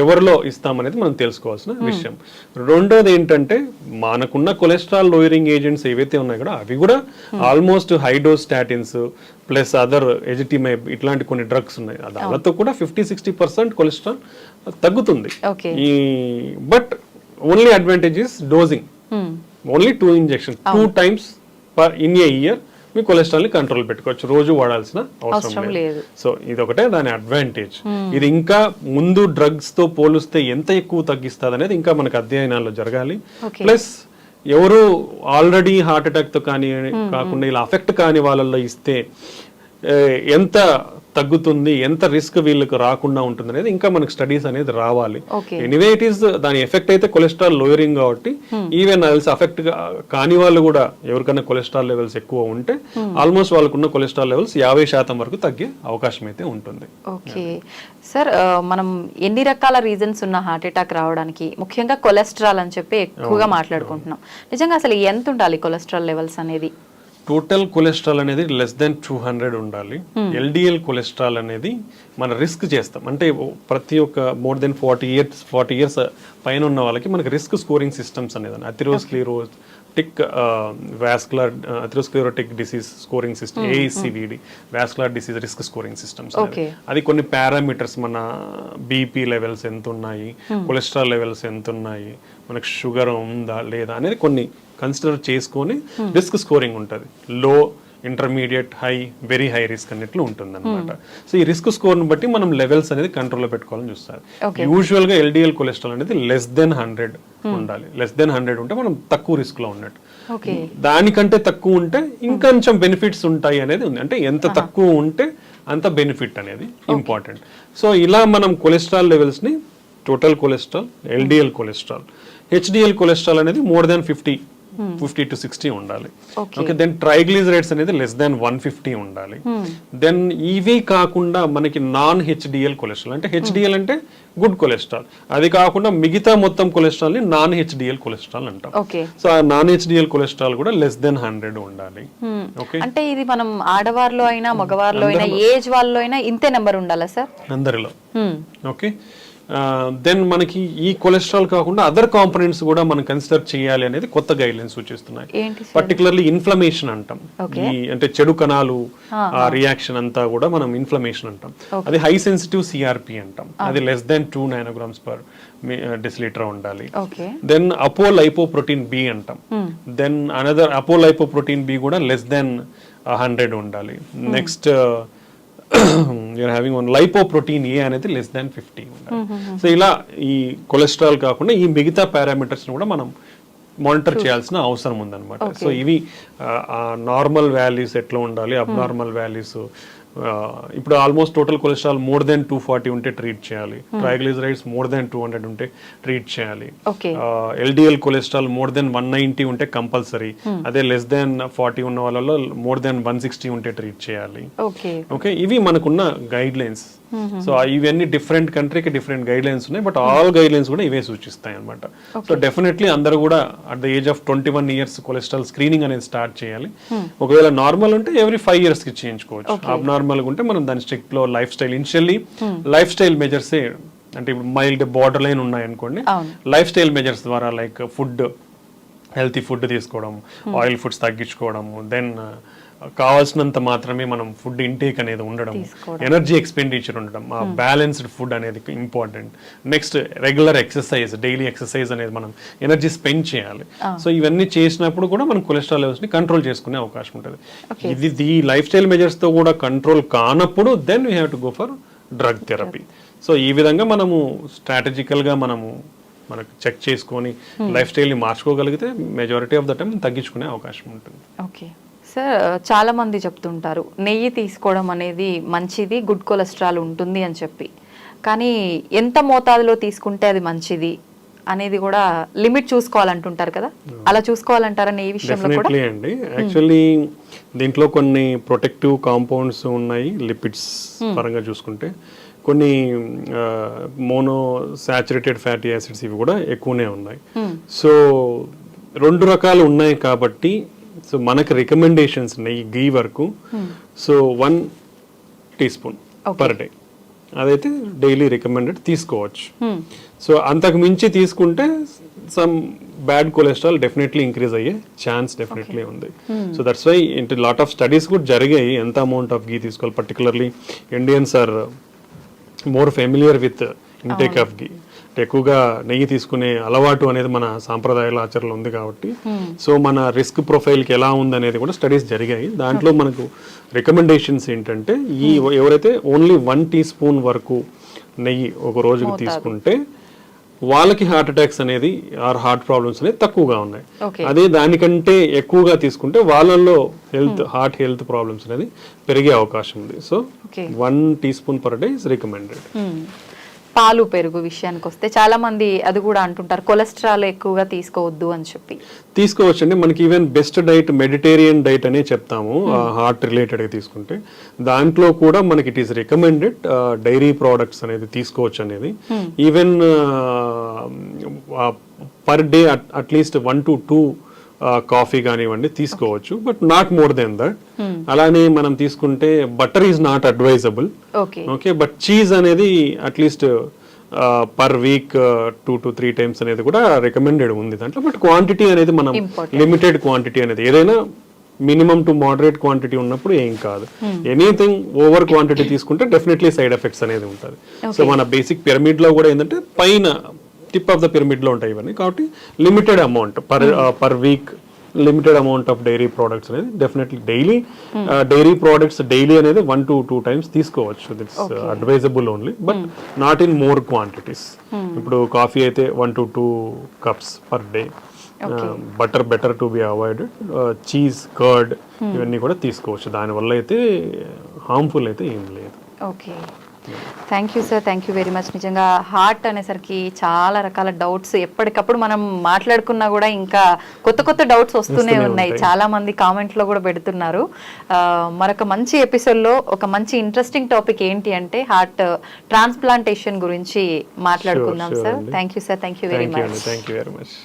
ఎవరిలో ఇస్తామనేది మనం తెలుసుకోవాల్సిన విషయం. రెండోది ఏంటంటే మనకున్న కొలెస్ట్రాల్ లోయరింగ్ ఏజెంట్స్ ఏవైతే ఉన్నాయో కూడా అవి కూడా almost high dose statins plus other ezetimibe ఇట్లాంటి కొన్ని డ్రగ్స్ ఉన్నాయి. దానితో కూడా 50-60% కొలెస్ట్రాల్ తగ్గుతుంది. ఈ but only advantage is డోజింగ్. Only 2 injection 2 times in a year me cholesterol ని కంట్రోల్ పెట్టుకోవచ్చు, రోజు వాడాల్సిన అవసరం లేదు. సో ఇది ఒకటే దాని అడ్వాంటేజ్. ఇది ఇంకా ముందు డ్రగ్స్ తో పోలిస్తే ఎంత ఎక్కువ తగ్గిస్తుంది అనేది ఇంకా మనకు అధ్యయనాల్లో జరగాలి. ప్లస్ ఎవరు ఆల్రెడీ హార్ట్ అటాక్ తో కాకుండా ఇలా అఫెక్ట్ కాని వాళ్ళల్లో ఇస్తే ఎంత తగ్గుతుంది, ఎంత రిస్క్ వీళ్ళకి రాకుండా ఉంటుంది అనేది ఇంకా మనకు స్టడీస్ అనేది రావాలి. ఎనీవే ఇట్ ఈస్ దాని ఎఫెక్ట్ అయితే కొలెస్ట్రాల్ లోయరింగ్ కాబట్టి ఈవెన్ అఫెక్ట్ కాని వాళ్ళు కూడా ఎవరికైనా కొలెస్ట్రాల్ లెవెల్స్ ఎక్కువ ఉంటే ఆల్మోస్ట్ వాళ్ళకున్న కొలెస్ట్రాల్ లెవెల్స్ 50% వరకు తగ్గే అవకాశం అయితే ఉంటుంది. ఓకే సార్, మనం ఎన్ని రకాల రీజన్స్ ఉన్న హార్ట్ అటాక్ రావడానికి ముఖ్యంగా కొలెస్ట్రాల్ అని చెప్పి ఎక్కువగా మాట్లాడుకుంటున్నాం. నిజంగా అసలు ఎంత ఉండాలి కొలెస్ట్రాల్ లెవెల్స్ అనేది? టోటల్ కొలెస్ట్రాల్ అనేది లెస్ దెన్ 200 ఉండాలి. ఎల్డిఎల్ కొలెస్ట్రాల్ అనేది మన రిస్క్ చేస్తాం అంటే ప్రతి ఒక్క మోర్ దెన్ 40 ఇయర్స్ పైన ఉన్న వాళ్ళకి మనకి రిస్క్ స్కోరింగ్ సిస్టమ్స్ అనేది atherosclerotic atherosclerotic disease scoring system ASCVD vascular disease risk scoring systems. అది కొన్ని పారామీటర్స్ మన బీపీ లెవెల్స్ ఎంత ఉన్నాయి, కొలెస్ట్రాల్ లెవెల్స్ ఎంత ఉన్నాయి, మనకు షుగర్ ఉందా లేదా అనేది కొన్ని కన్సిడర్ చేసుకొని రిస్క్ స్కోరింగ్ ఉంటుంది. లో, intermediate, high, very high risk అన్నట్లు ఉంటుంది అనమాట. సో ఈ రిస్క్ స్కోర్ ని బట్టి మనం లెవెల్స్ అనేది కంట్రోల్లో పెట్టుకోవాలని చూస్తారు. యూజువల్ గా LDL కొలెస్ట్రాల్ అనేది లెస్ దెన్ 100 ఉండాలి. లెస్ దెన్ 100 ఉంటే మనం తక్కువ రిస్క్ లో ఉన్నట్టు. దానికంటే తక్కువ ఉంటే ఇంకొంచెం బెనిఫిట్స్ ఉంటాయి అనేది ఉంది. అంటే ఎంత తక్కువ ఉంటే అంత బెనిఫిట్ అనేది ఇంపార్టెంట్. సో ఇలా మనం కొలెస్ట్రాల్ లెవెల్స్ ని total cholesterol, LDL cholesterol, HDL cholesterol అనేది మోర్ దాన్ 50 to 60 ఉండాలి. ఓకే, దెన్ ట్రైగ్లిజరైడ్స్ అనేది లెస్ దాన్ 150 ఉండాలి. దెన్ ఇవి కాకుండా మనకి నాన్ HDL కొలెస్ట్రాల్ అంటే HDL అంటే గుడ్ కొలెస్ట్రాల్, అది కాకుండా మిగతా మొత్తం కొలెస్ట్రాల్ ని నాన్ HDL కొలెస్ట్రాల్ అంటాం. సో ఆ నాన్ HDL కొలెస్ట్రాల్ కూడా లెస్ దెన్ 100 ఉండాలి. ఓకే, అంటే ఇది మనం ఆడవారిలో అయినా మగవారిలో అయినా ఏజ్ వాళ్ళలో అయినా ఇంతే నెంబర్ ఉండాలా సార్? అందరిలో. ఓకే, దెన్ మనకి ఈ కొలెస్ట్రాల్ కాకుండా అదర్ కాంపోనెంట్స్ కూడా మనం కన్సిడర్ చేయాలి అనేది కొత్త గైడ్ లైన్స్ సూచిస్తున్నాయి. పర్టికులర్లీ ఇన్ఫ్లమేషన్ అంటాం, ఈ అంటే చెడు కణాలు ఆ రియాక్షన్ అంతా కూడా మనం ఇన్ఫ్లమేషన్ అంటాం. అది హై సెన్సిటివ్ CRP అంటాం, అది లెస్ దెన్ 2 nanograms/deciliter ఉండాలి. దెన్ అపోలైపోప్రోటీన్ B అంటాం, దెన్ అనదర్ అపోలైపోప్రోటీన్ B కూడా లెస్ దెన్ 100 ఉండాలి. Next you're having one lipoprotein A అనేది లెస్ దాన్ 50 ఉండాలి. సో ఇలా ఈ కొలెస్ట్రాల్ కాకుండా ఈ మిగతా పారామీటర్స్ కూడా మనం మానిటర్ చేయాల్సిన అవసరం ఉందన్నమాట. సో ఇవి నార్మల్ వాల్యూస్ ఎట్లా ఉండాలి, అబ్నార్మల్ వాల్యూస్ ఇప్పుడు almost total cholesterol more than 240 ఉంటే ట్రీట్ చేయాలి. ట్రైగ్లిజరైడ్స్ మోర్ దెన్ 200 ఉంటే ట్రీట్ చేయాలి. LDL కొలెస్ట్రాల్ మోర్ దెన్ 190 ఉంటే కంపల్సరీ. అదే లెస్ దెన్ 40 ఉన్న వాళ్ళలో మోర్ దెన్ 160 ఉంటే ట్రీట్ చేయాలి. ఓకే, ఇవి మనకున్న గైడ్ లైన్స్. సో ఇవన్నీ డిఫరెంట్ కంట్రీకి డిఫరెంట్ గైడ్ లైన్స్ ఉన్నాయి, బట్ ఆల్ గైడ్ లైన్స్ కూడా ఇవే సూచిస్తాయి అనమాట. సో డెఫినెట్లీ అందరూ కూడా at the age of 21 years cholesterol screening అనేది స్టార్ట్ చేయాలి. ఒకవేళ నార్మల్ ఉంటే ఎవ్రీ 5 years కి చేయించుకోవచ్చు. అబ్నార్మల్ గా ఉంటే మనం దాని స్ట్రిక్ట్ లో life style initially life style measures అంటే ఇప్పుడు మైల్డ్ బార్డర్ లైన్ ఉన్నాయనుకోండి, లైఫ్ స్టైల్ మెజర్స్ ద్వారా లైక్ ఫుడ్, హెల్తీ ఫుడ్ తీసుకోవడం, ఆయిల్ ఫుడ్స్ తగ్గించుకోవడం, దెన్ కావాల్సినంత మాత్రమే మనం ఫుడ్ ఇంటేక్ అనేది ఉండడం, ఎనర్జీ ఎక్స్పెండిచర్ ఉండడం, బ్యాలెన్స్డ్ ఫుడ్ అనేది important. Next regular exercise, daily exercise అనేది మనం ఎనర్జీ స్పెండ్ చేయాలి. సో ఇవన్నీ చేసినప్పుడు కూడా మనం కొలెస్ట్రాల్ లెవెల్స్ ని కంట్రోల్ చేసుకునే అవకాశం ఉంటుంది. ఇది ఈ లైఫ్ స్టైల్ మెజర్స్ తో కూడా కంట్రోల్ కానప్పుడు then we have to go for drug therapy. So ఈ విధంగా మనము స్ట్రాటజికల్ గా మనము మనకు చెక్ చేసుకొని లైఫ్ స్టైల్ ని మార్చుకోగలిగితే మెజారిటీ ఆఫ్ ద టైం తగ్గించుకునే అవకాశం ఉంటుంది. ఓకే సార్, చాలా మంది చెప్తుంటారు నెయ్యి తీసుకోవడం అనేది మంచిది, గుడ్ కొలెస్ట్రాల్ ఉంటుంది అని చెప్పి, కానీ ఎంత మోతాదులో తీసుకుంటే అది మంచిది అనేది కూడా లిమిట్ చూసుకోవాలంటుంటారు కదా, అలా చూసుకోవాలంటారా నెయ్యి విషయంలో కూడా? డెఫినెట్లీ అండి. యాక్చువల్లీ దీంట్లో కొన్ని ప్రొటెక్టివ్ కాంపౌండ్స్ ఉన్నాయి లిపిడ్స్ పరంగా చూసుకుంటే, కొన్ని మోనో సాచురేటెడ్ ఫ్యాటీ యాసిడ్స్ ఇవి కూడా ఎక్కువనే ఉన్నాయి. సో రెండు రకాలు ఉన్నాయి కాబట్టి సో మనకి రికమెండేషన్స్ ఉన్నాయి గీ వరకు సో 1 teaspoon పర్ డే అదైతే డైలీ రికమెండెడ్ తీసుకోవచ్చు. సో అంతకు మించి తీసుకుంటే some bad cholesterol definitely increase అయ్యే ఛాన్స్ డెఫినెట్లీ ఉంది. So that's why into lot of studies కూడా జరిగాయి ఎంత అమౌంట్ ఆఫ్ గీ తీసుకోవాలి. Particularly Indians are more familiar with intake of ghee. ఎక్కువగా నెయ్యి తీసుకునే అలవాటు అనేది మన సాంప్రదాయాల ఆచరణలో ఉంది కాబట్టి సో మన రిస్క్ ప్రొఫైల్కి ఎలా ఉంది అనేది కూడా స్టడీస్ జరిగాయి. దాంట్లో మనకు రికమెండేషన్స్ ఏంటంటే ఈ ఎవరైతే ఓన్లీ 1 teaspoon వరకు నెయ్యి ఒక రోజుకి తీసుకుంటే వాళ్ళకి హార్ట్ అటాక్స్ అనేది ఆర్ హార్ట్ ప్రాబ్లమ్స్ అనేది తక్కువగా ఉన్నాయి. అదే దానికంటే ఎక్కువగా తీసుకుంటే వాళ్ళల్లో హార్ట్ హెల్త్ ప్రాబ్లమ్స్ అనేది పెరిగే అవకాశం ఉంది. So 1 teaspoon per day is recommended. పాలు పెరుగు విషయానికి వస్తే చాలా మంది అది కూడా అంటుంటారు కొలెస్ట్రాల్ ఎక్కువగా తీసుకోవద్దు అని చెప్పి. తీసుకోవచ్చు అండి. మనకి even best diet Mediterranean diet అనే చెప్తాము హార్ట్ రిలేటెడ్ గా తీసుకుంటే. దాంట్లో కూడా మనకి it is recommended dairy products అనేది తీసుకోవచ్చు అనేది. Even per day at least 1 to 2 coffee కానివ్వండి తీసుకోవచ్చు, but not more then that. అలానే మనం తీసుకుంటే butter is not advisable. Okay, but cheese అనేది at least per week 2 to 3 times అనేది కూడా రికమెండెడ్ ఉంది దాంట్లో. బట్ క్వాంటిటీ అనేది మనం లిమిటెడ్ క్వాంటిటీ అనేది ఏదైనా మినిమం టు మోడరేట్ క్వాంటిటీ ఉన్నప్పుడు ఏం కాదు. ఎనీథింగ్ ఓవర్ క్వాంటిటీ తీసుకుంటే డెఫినెట్లీ సైడ్ ఎఫెక్ట్స్ అనేది ఉంటుంది. సో మన బేసిక్ పిరమిడ్ లో కూడా ఏంటంటే పైన టిప్ ఆఫ్ ద పిరమిడ్ లో ఉంటాయి ఇవన్నీ. కాబట్టి limited amount per week limited amount of dairy products అనేది definitely daily dairy products daily అనేది 1 to 2 times తీసుకోవచ్చు. That's advisable only, but not in more quantities. ఇప్పుడు కాఫీ అయితే 1 to 2 cups per day. Butter better to be avoided. Cheese, curd ఇవన్నీ కూడా తీసుకోవచ్చు. దానివల్ల అయితే హార్మ్ఫుల్ అయితే ఏం లేదు. Okay, thank you sir, thank you very much. నిజంగా హార్ట్ అనేసరికి చాలా రకాల డౌట్స్ ఎప్పటికప్పుడు మనం మాట్లాడుకున్నా కూడా ఇంకా కొత్త కొత్త డౌట్స్ వస్తూనే ఉన్నాయి. చాలా మంది కామెంట్లో కూడా పెడుతున్నారు. మరొక మంచి ఎపిసోడ్లో ఒక మంచి ఇంట్రెస్టింగ్ టాపిక్ ఏంటి అంటే హార్ట్ ట్రాన్స్ప్లాంటేషన్ గురించి మాట్లాడుకుందాం sir. Thank you sir, thank you very much.